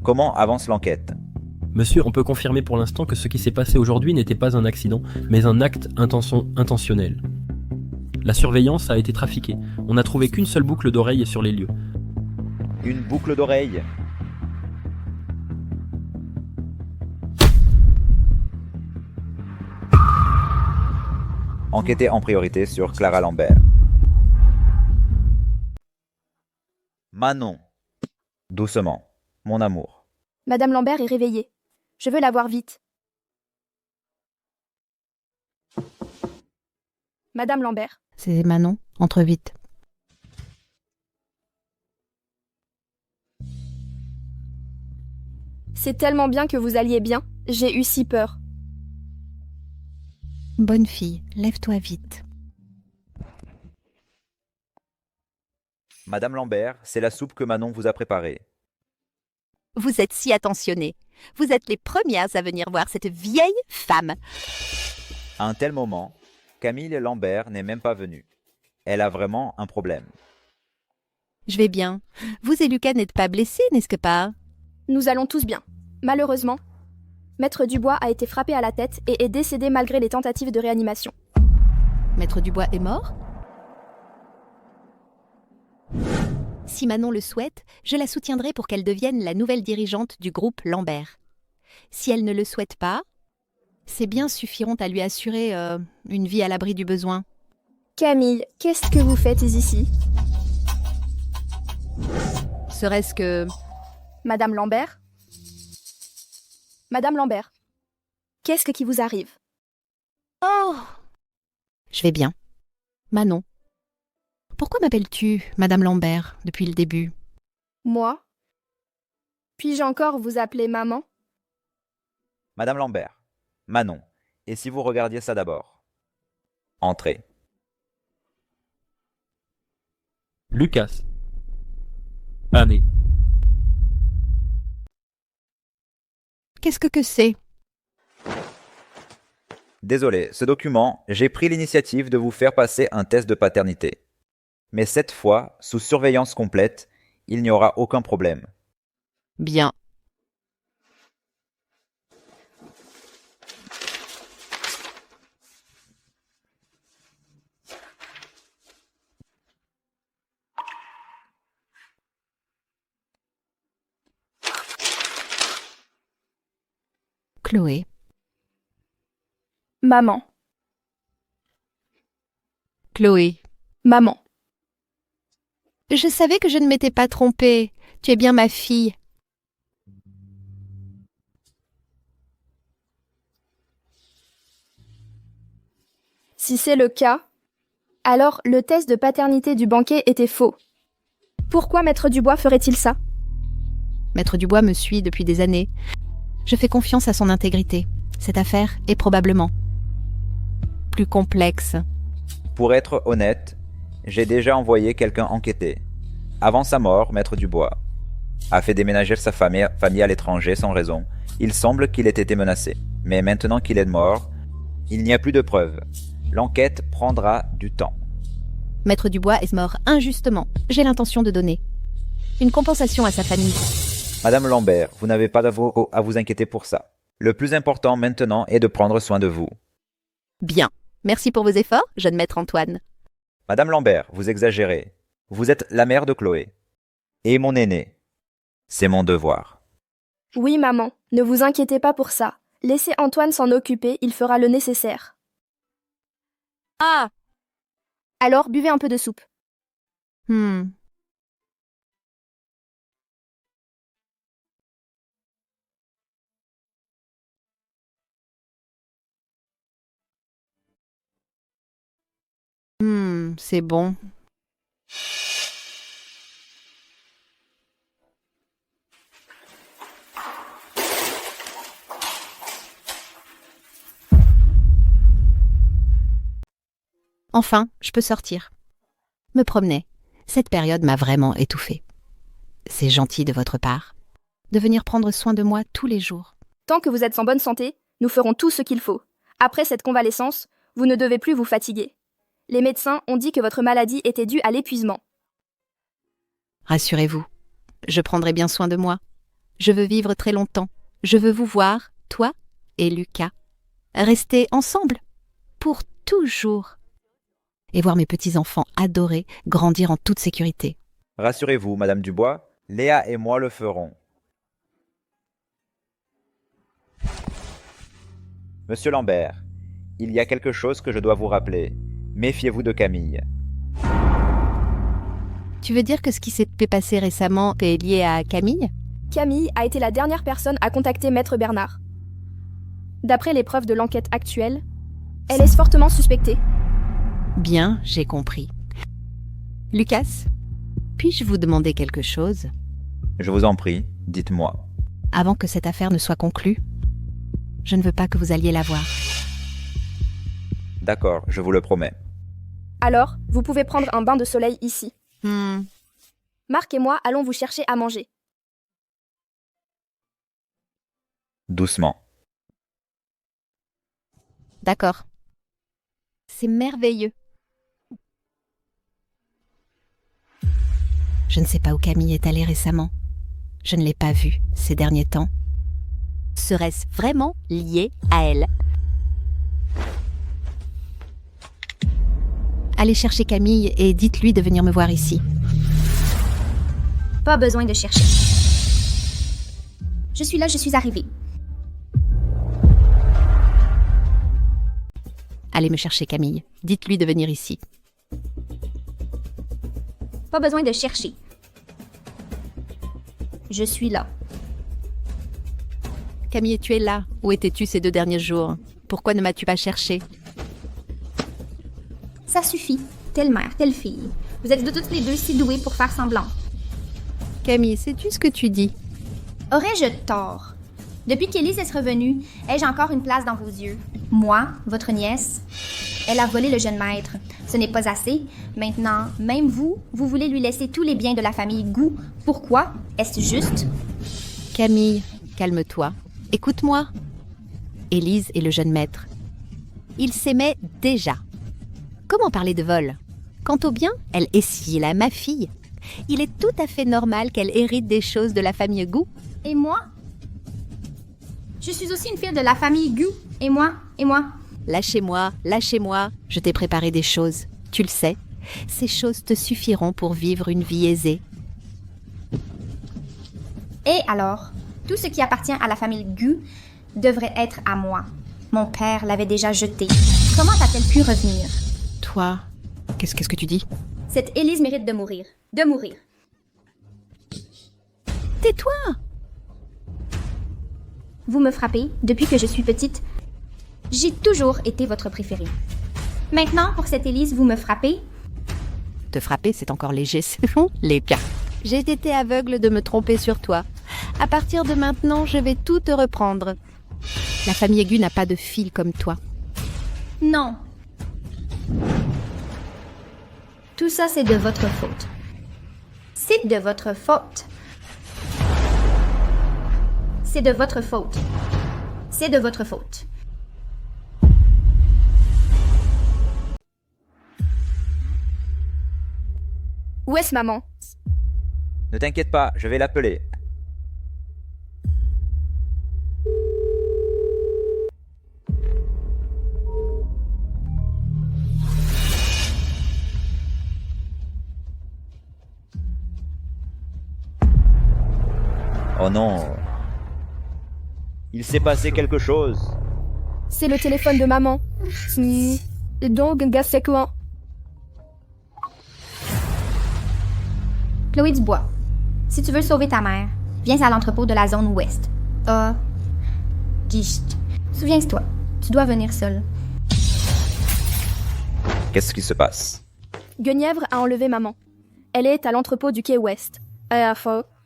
Comment avance l'enquête? Monsieur, on peut confirmer pour l'instant que ce qui s'est passé aujourd'hui n'était pas un accident, mais un acte intentionnel. La surveillance a été trafiquée. On n'a trouvé qu'une seule boucle d'oreille sur les lieux. Une boucle d'oreille? Enquêtez en priorité sur Clara Lambert. Manon. Doucement. Mon amour. Madame Lambert est réveillée. Je veux la voir vite. Madame Lambert. C'est Manon, entre vite. C'est tellement bien que vous alliez bien. J'ai eu si peur. Bonne fille, lève-toi vite. Madame Lambert, c'est la soupe que Manon vous a préparée. Vous êtes si attentionnés. Vous êtes les premières à venir voir cette vieille femme. À un tel moment, Camille Lambert n'est même pas venue. Elle a vraiment un problème. Je vais bien. Vous et Lucas n'êtes pas blessés, n'est-ce pas? Nous allons tous bien. Malheureusement, Maître Dubois a été frappé à la tête et est décédé malgré les tentatives de réanimation. Maître Dubois est mort? Si Manon le souhaite, je la soutiendrai pour qu'elle devienne la nouvelle dirigeante du groupe Lambert. Si elle ne le souhaite pas, ses biens suffiront à lui assurer une vie à l'abri du besoin. Camille, qu'est-ce que vous faites ici? Serait-ce que... Madame Lambert? Madame Lambert, qu'est-ce qui vous arrive? Oh! Je vais bien. Manon. Pourquoi m'appelles-tu Madame Lambert depuis le début? Moi? Puis-je encore vous appeler maman? Madame Lambert. Manon. Et si vous regardiez ça d'abord? Entrez. Lucas. Année. Qu'est-ce que c'est? Désolé, ce document, j'ai pris l'initiative de vous faire passer un test de paternité. Mais cette fois, sous surveillance complète, il n'y aura aucun problème. Bien. Chloé. Maman. Chloé. Maman. Je savais que je ne m'étais pas trompée. Tu es bien ma fille. Si c'est le cas, alors le test de paternité du banquier était faux. Pourquoi Maître Dubois ferait-il ça? Maître Dubois me suit depuis des années. Je fais confiance à son intégrité. Cette affaire est probablement plus complexe. Pour être honnête, j'ai déjà envoyé quelqu'un enquêter. Avant sa mort, Maître Dubois a fait déménager sa famille à l'étranger sans raison. Il semble qu'il ait été menacé. Mais maintenant qu'il est mort, il n'y a plus de preuves. L'enquête prendra du temps. Maître Dubois est mort injustement. J'ai l'intention de donner une compensation à sa famille. Madame Lambert, vous n'avez pas à vous inquiéter pour ça. Le plus important maintenant est de prendre soin de vous. Bien. Merci pour vos efforts, jeune maître Antoine. Madame Lambert, vous exagérez. Vous êtes la mère de Chloé. Et mon aîné. C'est mon devoir. Oui, maman, ne vous inquiétez pas pour ça. Laissez Antoine s'en occuper, il fera le nécessaire. Ah! Alors, buvez un peu de soupe. C'est bon. Enfin, je peux sortir. Me promener. Cette période m'a vraiment étouffée. C'est gentil de votre part de venir prendre soin de moi tous les jours. Tant que vous êtes en bonne santé, nous ferons tout ce qu'il faut. Après cette convalescence, vous ne devez plus vous fatiguer. Les médecins ont dit que votre maladie était due à l'épuisement. Rassurez-vous, je prendrai bien soin de moi. Je veux vivre très longtemps. Je veux vous voir, toi et Lucas, rester ensemble, pour toujours. Et voir mes petits-enfants adorés grandir en toute sécurité. Rassurez-vous, Madame Dubois, Léa et moi le ferons. Monsieur Lambert, il y a quelque chose que je dois vous rappeler. Méfiez-vous de Camille. Tu veux dire que ce qui s'est passé récemment est lié à Camille ? Camille a été la dernière personne à contacter Maître Bernard. D'après les preuves de l'enquête actuelle, elle est fortement suspectée. Bien, j'ai compris. Lucas, puis-je vous demander quelque chose ? Je vous en prie, dites-moi. Avant que cette affaire ne soit conclue, je ne veux pas que vous alliez la voir. D'accord, je vous le promets. Alors, vous pouvez prendre un bain de soleil ici. Marc et moi allons vous chercher à manger. Doucement. D'accord. C'est merveilleux. Je ne sais pas où Camille est allée récemment. Je ne l'ai pas vue ces derniers temps. Serait-ce vraiment lié à elle ? Allez chercher Camille et dites-lui de venir me voir ici. Pas besoin de chercher. Je suis là, je suis arrivée. Allez me chercher Camille. Dites-lui de venir ici. Pas besoin de chercher. Je suis là. Camille, tu es là. Où étais-tu ces 2 derniers jours ? Pourquoi ne m'as-tu pas cherché ? Ça suffit. Telle mère, telle fille. Vous êtes de toutes les deux si douées pour faire semblant. Camille, sais-tu ce que tu dis ? Aurais-je tort? Depuis qu'Élise est revenue, ai-je encore une place dans vos yeux? Moi, votre nièce, elle a volé le jeune maître. Ce n'est pas assez. Maintenant, même vous voulez lui laisser tous les biens de la famille Gu. Pourquoi? Est-ce juste? Camille, calme-toi. Écoute-moi. Élise et le jeune maître. Ils s'aimaient déjà. Comment parler de vol? Quant au bien, elle est si ma fille. Il est tout à fait normal qu'elle hérite des choses de la famille Gu. Et moi? Je suis aussi une fille de la famille Gu. Et moi? Lâchez-moi, lâchez-moi. Je t'ai préparé des choses. Tu le sais. Ces choses te suffiront pour vivre une vie aisée. Et alors? Tout ce qui appartient à la famille Gu devrait être à moi. Mon père l'avait déjà jeté. Comment a-t-elle pu revenir? Toi, qu'est-ce que tu dis? Cette Élise mérite de mourir. De mourir. Tais-toi! Vous me frappez depuis que je suis petite. J'ai toujours été votre préférée. Maintenant, pour cette Élise, vous me frappez? Te frapper, c'est encore léger, c'est bon? Les pieds. J'ai été aveugle de me tromper sur toi. À partir de maintenant, je vais tout te reprendre. La famille Gu n'a pas de fille comme toi. Non. Tout ça, c'est de votre faute. C'est de votre faute. C'est de votre faute. C'est de votre faute. Où est-ce maman? Ne t'inquiète pas, je vais l'appeler. Oh non. Il s'est passé quelque chose. C'est le téléphone de maman. Donc, c'est quoi? Chloé Dubois, si tu veux sauver ta mère, viens à l'entrepôt de la zone ouest. Souviens-toi, tu dois venir seule. Qu'est-ce qui se passe? Guenièvre a enlevé maman. Elle est à l'entrepôt du quai ouest.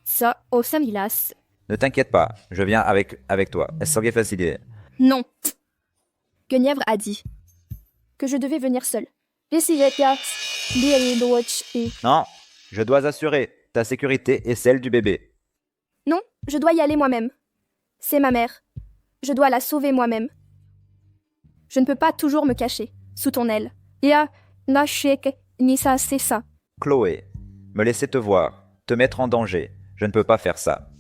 Ça, au Saint-Milas. Ne t'inquiète pas, je viens avec toi. Est-ce que c'est facile? Non. Guenièvre a dit que je devais venir seule. Non, Je dois assurer ta sécurité et celle du bébé. Non, je dois y aller moi-même. C'est ma mère. Je dois la sauver moi-même. Je ne peux pas toujours me cacher sous ton aile. C'est ça. Chloé, me laisser te voir, te mettre en danger. Je ne peux pas faire ça.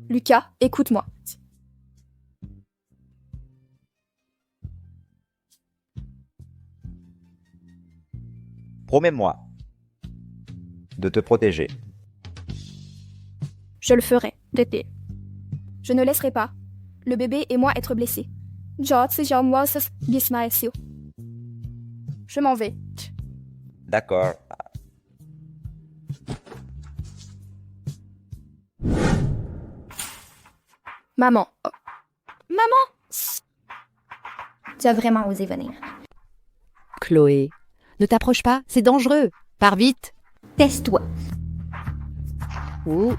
Lucas, écoute-moi. Promets-moi de te protéger. Je le ferai, Dété. Je ne laisserai pas le bébé et moi être blessés. Je m'en vais. D'accord. Maman. Maman! Tu as vraiment osé venir. Chloé, ne t'approche pas, c'est dangereux. Pars vite. Teste-toi. Ouh.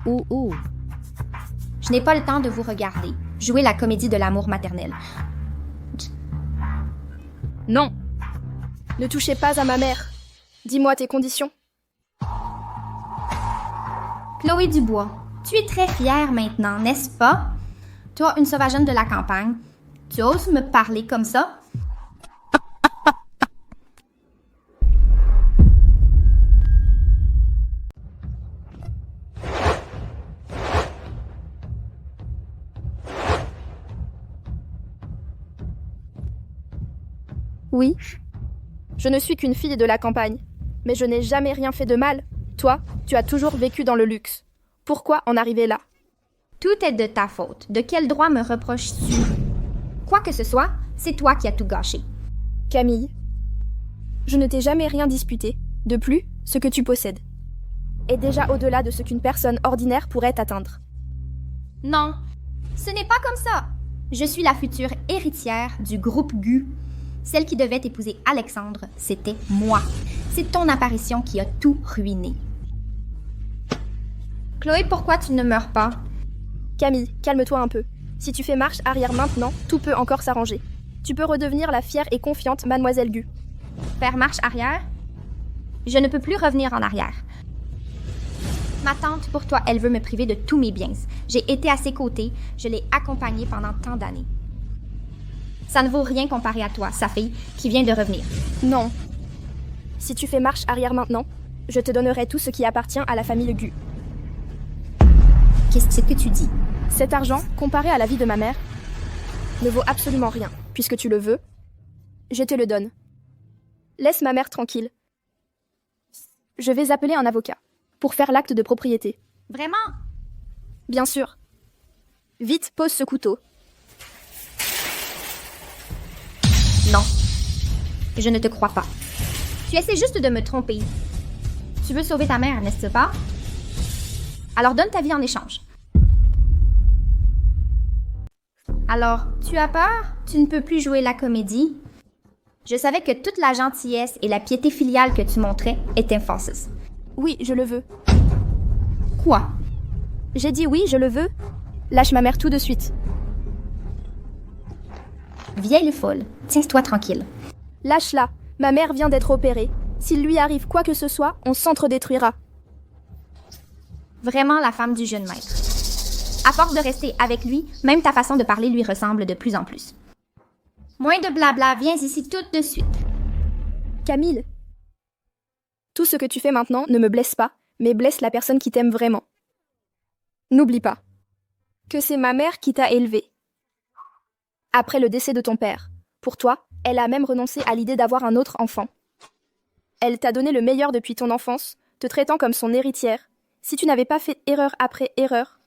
Je n'ai pas le temps de vous regarder. Jouer la comédie de l'amour maternel. Non. Ne touchez pas à ma mère. Dis-moi tes conditions. Chloé Dubois, tu es très fière maintenant, n'est-ce pas? Toi, une sauvageonne de la campagne, tu oses me parler comme ça? Oui. Je ne suis qu'une fille de la campagne, mais je n'ai jamais rien fait de mal. Toi, tu as toujours vécu dans le luxe. Pourquoi en arriver là? Tout est de ta faute. De quel droit me reproches-tu? Quoi que ce soit, c'est toi qui as tout gâché. Camille, je ne t'ai jamais rien disputé. De plus, ce que tu possèdes est déjà au-delà de ce qu'une personne ordinaire pourrait atteindre. Non, ce n'est pas comme ça. Je suis la future héritière du groupe Gu. Celle qui devait épouser Alexandre, c'était moi. C'est ton apparition qui a tout ruiné. Chloé, pourquoi tu ne meurs pas? Camille, calme-toi un peu. Si tu fais marche arrière maintenant, tout peut encore s'arranger. Tu peux redevenir la fière et confiante Mademoiselle Gu. Faire marche arrière? Je ne peux plus revenir en arrière. Ma tante, pour toi, elle veut me priver de tous mes biens. J'ai été à ses côtés, je l'ai accompagnée pendant tant d'années. Ça ne vaut rien comparé à toi, sa fille, qui vient de revenir. Non. Si tu fais marche arrière maintenant, je te donnerai tout ce qui appartient à la famille Gu. Qu'est-ce que tu dis? Cet argent, comparé à la vie de ma mère, ne vaut absolument rien. Puisque tu le veux, je te le donne. Laisse ma mère tranquille. Je vais appeler un avocat pour faire l'acte de propriété. Vraiment? Bien sûr. Vite, pose ce couteau. Non. Je ne te crois pas. Tu essaies juste de me tromper. Tu veux sauver ta mère, n'est-ce pas? Alors donne ta vie en échange. Alors, tu as peur? Tu ne peux plus jouer la comédie? Je savais que toute la gentillesse et la piété filiale que tu montrais étaient fausses. Oui, je le veux. Quoi? J'ai dit oui, je le veux. Lâche ma mère tout de suite. Vieille folle, tiens-toi tranquille. Lâche-la. Ma mère vient d'être opérée. S'il lui arrive quoi que ce soit, on s'entre-détruira. Vraiment la femme du jeune maître. À force de rester avec lui, même ta façon de parler lui ressemble de plus en plus. Moins de blabla, viens ici tout de suite. Camille, tout ce que tu fais maintenant ne me blesse pas, mais blesse la personne qui t'aime vraiment. N'oublie pas que c'est ma mère qui t'a élevée. Après le décès de ton père, pour toi, elle a même renoncé à l'idée d'avoir un autre enfant. Elle t'a donné le meilleur depuis ton enfance, te traitant comme son héritière. Si tu n'avais pas fait erreur après erreur,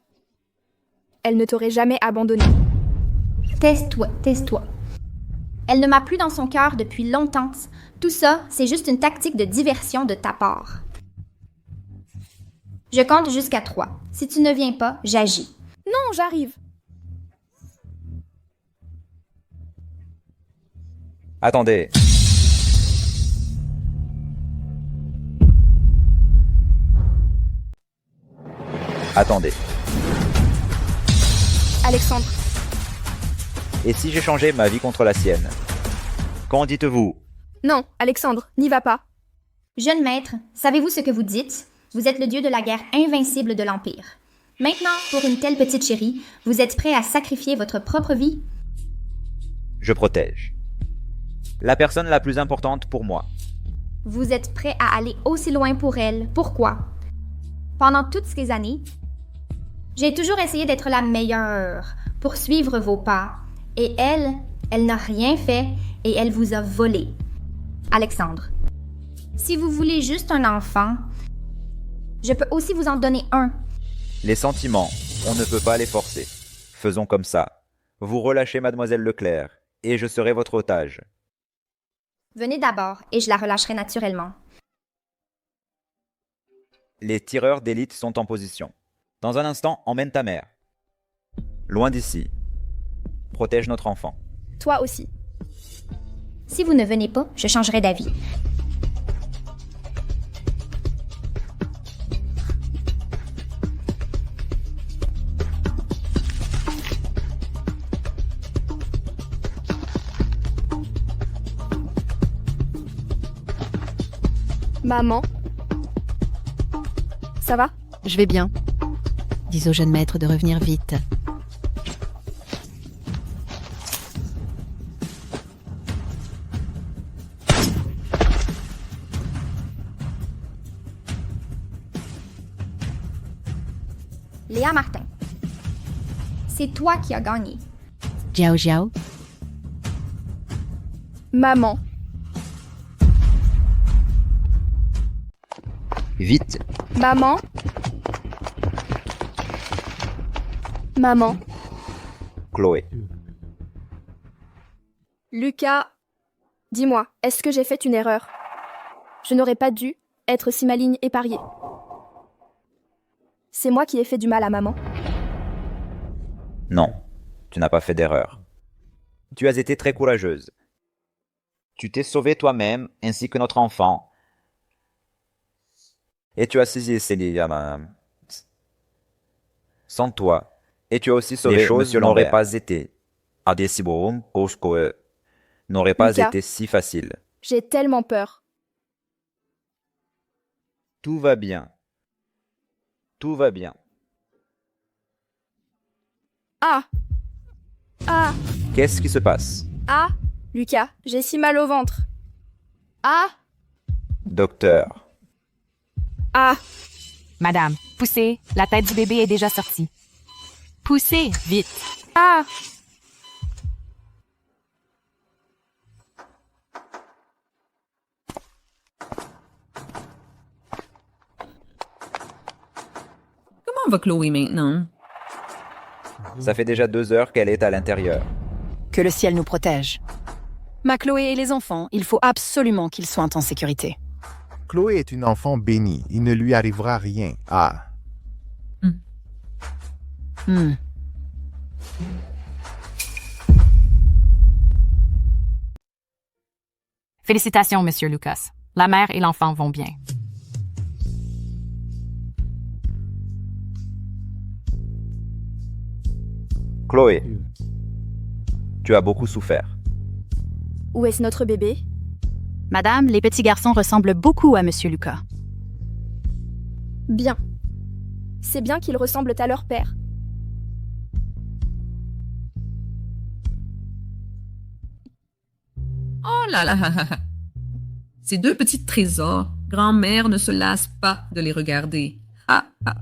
elle ne t'aurait jamais abandonné. Taise-toi. Elle ne m'a plus dans son cœur depuis longtemps. Tout ça, c'est juste une tactique de diversion de ta part. Je compte jusqu'à 3. Si tu ne viens pas, j'agis. Non, j'arrive. Attendez. Attendez. Alexandre. Et si j'échangeais ma vie contre la sienne? Qu'en dites-vous? Non, Alexandre, n'y va pas. Jeune maître, savez-vous ce que vous dites? Vous êtes le dieu de la guerre invincible de l'Empire. Maintenant, pour une telle petite chérie, vous êtes prêt à sacrifier votre propre vie? Je protège. La personne la plus importante pour moi. Vous êtes prêt à aller aussi loin pour elle. Pourquoi? Pendant toutes ces années, j'ai toujours essayé d'être la meilleure, pour suivre vos pas. Et elle n'a rien fait et elle vous a volé. Alexandre, si vous voulez juste un enfant, je peux aussi vous en donner un. Les sentiments, on ne peut pas les forcer. Faisons comme ça. Vous relâchez Mademoiselle Leclerc, et je serai votre otage. Venez d'abord et je la relâcherai naturellement. Les tireurs d'élite sont en position. Dans un instant, emmène ta mère. Loin d'ici. Protège notre enfant. Toi aussi. Si vous ne venez pas, je changerai d'avis. Maman? Ça va? Je vais bien. Dis au jeune maître de revenir vite. Léa Martin, c'est toi qui as gagné. Jiao Jiao. Maman. Vite. Maman. Maman. Chloé. Lucas, dis-moi, est-ce que j'ai fait une erreur? Je n'aurais pas dû être si maligne et parier. C'est moi qui ai fait du mal à maman. Non, tu n'as pas fait d'erreur. Tu as été très courageuse. Tu t'es sauvée toi-même, ainsi que notre enfant. Et tu as saisi Célia, sans toi. Et tu as aussi sauvé les choses n'auraient pas été. N'aurait pas Lucas, été si facile. J'ai tellement peur. Tout va bien. Tout va bien. Ah! Ah! Qu'est-ce qui se passe? Ah! Lucas, j'ai si mal au ventre. Ah! Docteur. Ah! Madame, poussez, la tête du bébé est déjà sortie. Poussez, vite. Ah! Comment va Chloé maintenant? Ça fait déjà 2 heures qu'elle est à l'intérieur. Que le ciel nous protège. Ma Chloé et les enfants, il faut absolument qu'ils soient en sécurité. Chloé est une enfant bénie. Il ne lui arrivera rien. Ah. Félicitations, Monsieur Lucas. La mère et l'enfant vont bien. Chloé, tu as beaucoup souffert. Où est-ce notre bébé? Madame, les petits garçons ressemblent beaucoup à Monsieur Lucas. Bien. C'est bien qu'ils ressemblent à leur père. Oh là là! Ces 2 petits trésors, grand-mère ne se lasse pas de les regarder. Ah, ah.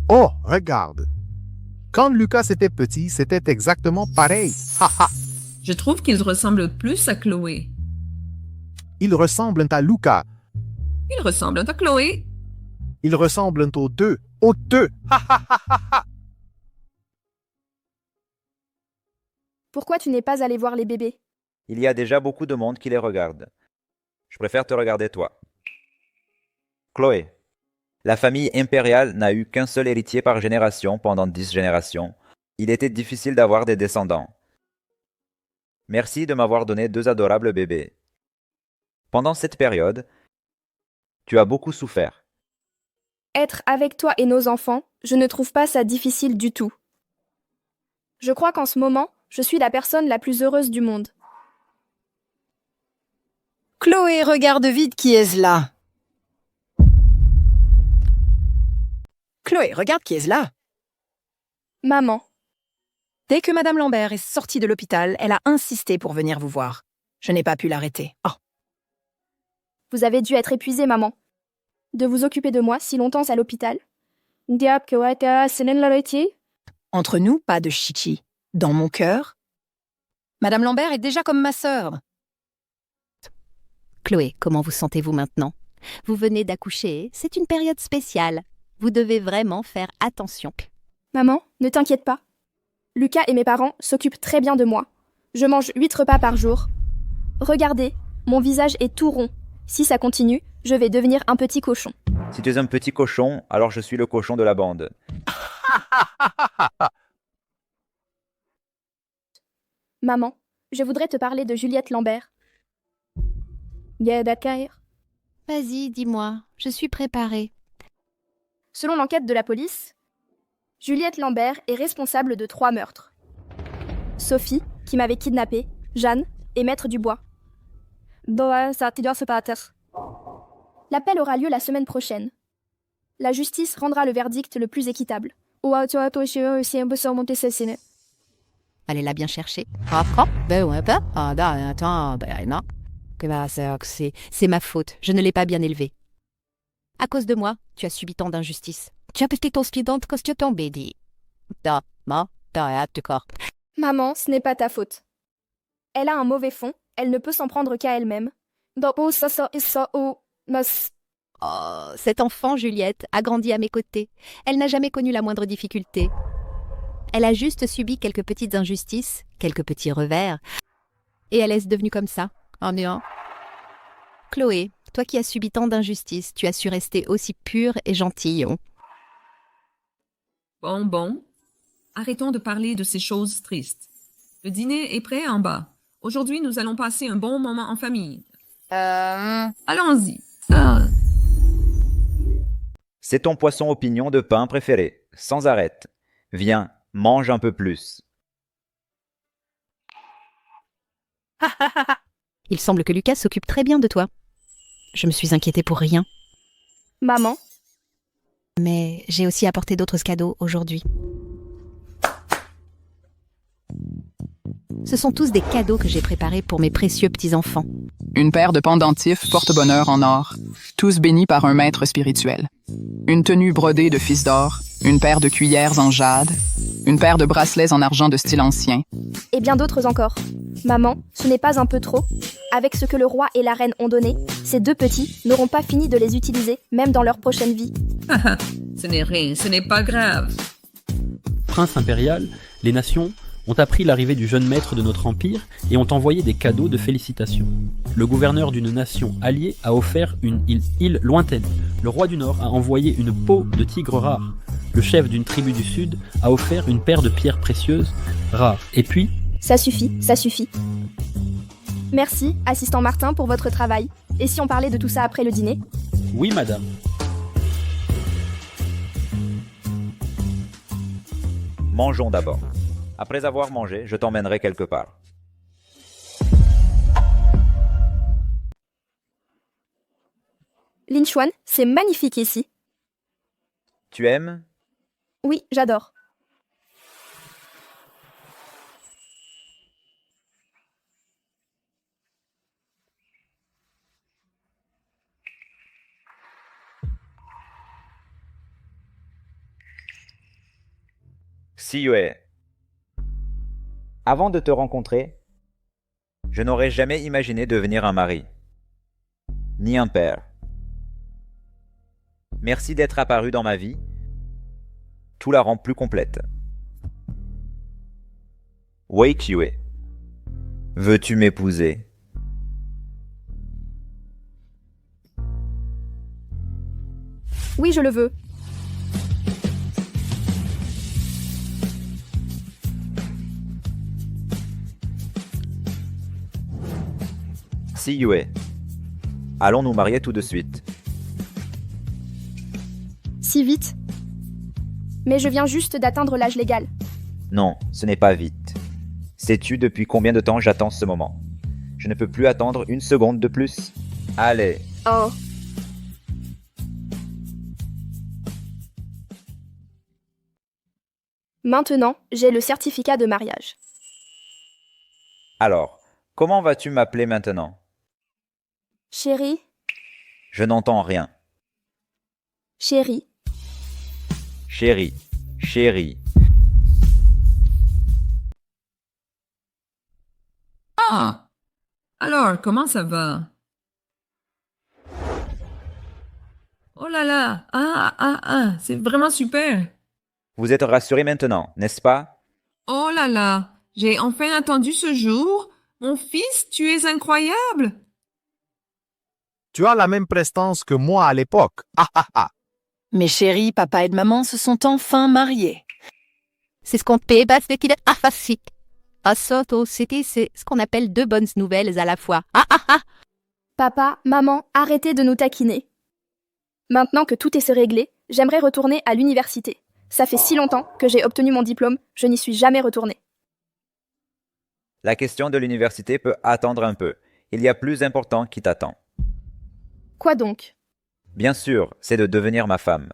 Oh, regarde. Quand Lucas était petit, c'était exactement pareil. Ha ha. Je trouve qu'ils ressemblent plus à Chloé. Ils ressemblent à Lucas. Ils ressemblent à Chloé. Ils ressemblent aux deux. Aux deux. Ha ha ha ha ha. Pourquoi tu n'es pas allé voir les bébés? Il y a déjà beaucoup de monde qui les regarde. Je préfère te regarder toi. Chloé, la famille impériale n'a eu qu'un seul héritier par génération pendant 10 générations. Il était difficile d'avoir des descendants. Merci de m'avoir donné 2 adorables bébés. Pendant cette période, tu as beaucoup souffert. Être avec toi et nos enfants, je ne trouve pas ça difficile du tout. Je crois qu'en ce moment, je suis la personne la plus heureuse du monde. Chloé, regarde vite qui est là. Chloé, regarde qui est là. Maman. Dès que Madame Lambert est sortie de l'hôpital, elle a insisté pour venir vous voir. Je n'ai pas pu l'arrêter. Oh. Vous avez dû être épuisée, maman. De vous occuper de moi si longtemps à l'hôpital. Entre nous, pas de chichi. Dans mon cœur, Madame Lambert est déjà comme ma sœur. Chloé, comment vous sentez-vous maintenant? Vous venez d'accoucher, c'est une période spéciale. Vous devez vraiment faire attention. Maman, ne t'inquiète pas. Lucas et mes parents s'occupent très bien de moi. Je mange 8 repas par jour. Regardez, mon visage est tout rond. Si ça continue, je vais devenir un petit cochon. Si tu es un petit cochon, alors je suis le cochon de la bande. Maman, je voudrais te parler de Juliette Lambert. Vas-y, dis-moi, je suis préparée. Selon l'enquête de la police, Juliette Lambert est responsable de 3 meurtres. Sophie, qui m'avait kidnappée, Jeanne et Maître Dubois. L'appel aura lieu la semaine prochaine. La justice rendra le verdict le plus équitable. Allez la bien chercher. C'est ma faute, je ne l'ai pas bien élevée. À cause de moi, tu as subi tant d'injustices. Maman, ce n'est pas ta faute. Elle a un mauvais fond, elle ne peut s'en prendre qu'à elle-même. Oh, cette enfant, Juliette, a grandi à mes côtés. Elle n'a jamais connu la moindre difficulté. Elle a juste subi quelques petites injustices, quelques petits revers. Et elle est devenue comme ça, en néant. Chloé, toi qui as subi tant d'injustices, tu as su rester aussi pure et gentille. Bon. Arrêtons de parler de ces choses tristes. Le dîner est prêt en bas. Aujourd'hui, nous allons passer un bon moment en famille. Allons-y. C'est ton poisson au pignon de pain préféré, sans arrêt. Viens, mange un peu plus. Il semble que Lucas s'occupe très bien de toi. Je me suis inquiétée pour rien. Maman. Mais j'ai aussi apporté d'autres cadeaux aujourd'hui. Ce sont tous des cadeaux que j'ai préparés pour mes précieux petits-enfants. Une paire de pendentifs porte-bonheur en or, tous bénis par un maître spirituel. Une tenue brodée de fils d'or, une paire de cuillères en jade, une paire de bracelets en argent de style ancien. Et bien d'autres encore. Maman, ce n'est pas un peu trop? Avec ce que le roi et la reine ont donné, ces 2 petits n'auront pas fini de les utiliser, même dans leur prochaine vie. Ce n'est rien, ce n'est pas grave. Prince impérial, les nations ont appris l'arrivée du jeune maître de notre empire et ont envoyé des cadeaux de félicitations. Le gouverneur d'une nation alliée a offert une île lointaine. Le roi du Nord a envoyé une peau de tigre rare. Le chef d'une tribu du Sud a offert une paire de pierres précieuses rares. Et puis... Ça suffit. Merci, assistant Martin, pour votre travail. Et si on parlait de tout ça après le dîner? Oui, madame. Mangeons d'abord. Après avoir mangé, je t'emmènerai quelque part. Lin Xuan, c'est magnifique ici. Tu aimes? Oui, j'adore. Siyue. Avant de te rencontrer, je n'aurais jamais imaginé devenir un mari, ni un père. Merci d'être apparu dans ma vie. Tout la rend plus complète. Wei Qiwei. Veux-tu m'épouser? Oui, je le veux. Siyue. Allons nous marier tout de suite. Si vite? Mais je viens juste d'atteindre l'âge légal. Non, ce n'est pas vite. Sais-tu depuis combien de temps j'attends ce moment? Je ne peux plus attendre une seconde de plus. Allez. Oh. Maintenant, j'ai le certificat de mariage. Alors, comment vas-tu m'appeler maintenant? Chérie, Je n'entends rien. chérie, Chérie, chérie. Ah! Alors, comment ça va? Oh là là! C'est vraiment super! Vous êtes rassurés maintenant, n'est-ce pas? Oh là là! J'ai enfin attendu ce jour! Mon fils, tu es incroyable! Tu as la même prestance que moi à l'époque. Mes chéris, papa et maman se sont enfin mariés. C'est ce qu'on paie, parce qu'il est facile. À Soto City, c'est ce qu'on appelle deux bonnes nouvelles à la fois. Papa, maman, arrêtez de nous taquiner. Maintenant que tout est réglé, j'aimerais retourner à l'université. Ça fait si longtemps que j'ai obtenu mon diplôme, je n'y suis jamais retournée. La question de l'université peut attendre un peu. Il y a plus important qui t'attend. Quoi donc? Bien sûr, c'est de devenir ma femme.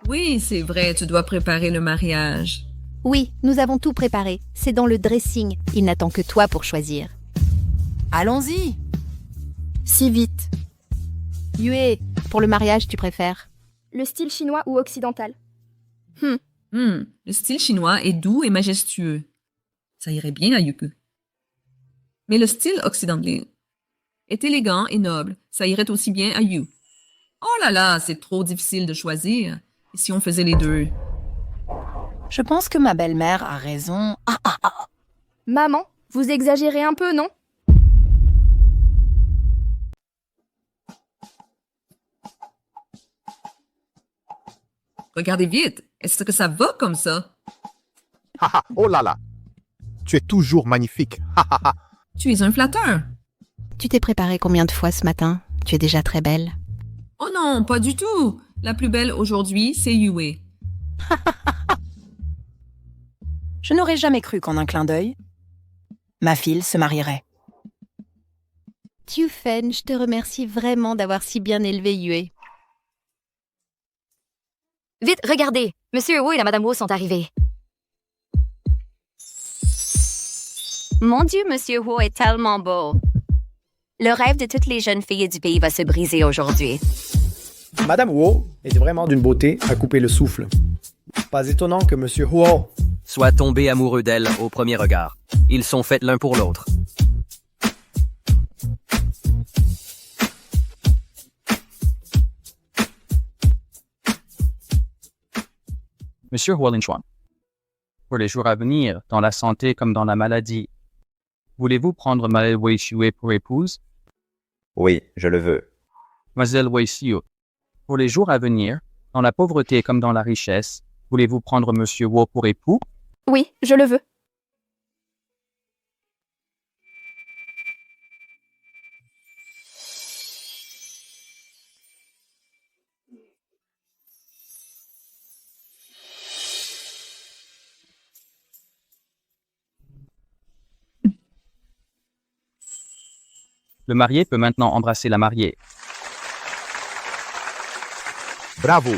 Oui, c'est vrai, tu dois préparer le mariage. Oui, nous avons tout préparé. C'est dans le dressing. Il n'attend que toi pour choisir. Allons-y. Si vite. Yue, pour le mariage, tu préfères? Le style chinois ou occidental? Le style chinois est doux et majestueux. Ça irait bien à Yuku. Mais le style occidental est élégant et noble. Ça irait aussi bien à Yu. Oh là là, c'est trop difficile de choisir. Et si on faisait les deux? Je pense que ma belle-mère a raison. Maman, vous exagérez un peu, non? Regardez vite. Est-ce que ça va comme ça? Oh là là. Tu es toujours magnifique. Tu es un flatteur. Tu t'es préparée combien de fois ce matin? Tu es déjà très belle. Oh non, pas du tout. La plus belle aujourd'hui, c'est Yue. Je n'aurais jamais cru qu'en un clin d'œil, ma fille se marierait. Tiufen, je te remercie vraiment d'avoir si bien élevé Yue. Vite, regardez! Monsieur Wu et la Madame Wu sont arrivés. Mon Dieu, Monsieur Wu est tellement beau. Le rêve de toutes les jeunes filles du pays va se briser aujourd'hui. Madame Huo est vraiment d'une beauté à couper le souffle. Pas étonnant que Monsieur Huo soit tombé amoureux d'elle au premier regard. Ils sont faits l'un pour l'autre. Monsieur Huolinchuan, pour les jours à venir, dans la santé comme dans la maladie, voulez-vous prendre Mademoiselle Wei Xue pour épouse? Oui, je le veux. Mademoiselle Wei Xue, pour les jours à venir, dans la pauvreté comme dans la richesse, voulez-vous prendre Monsieur Wu pour époux? Oui, je le veux. Le marié peut maintenant embrasser la mariée. Bravo.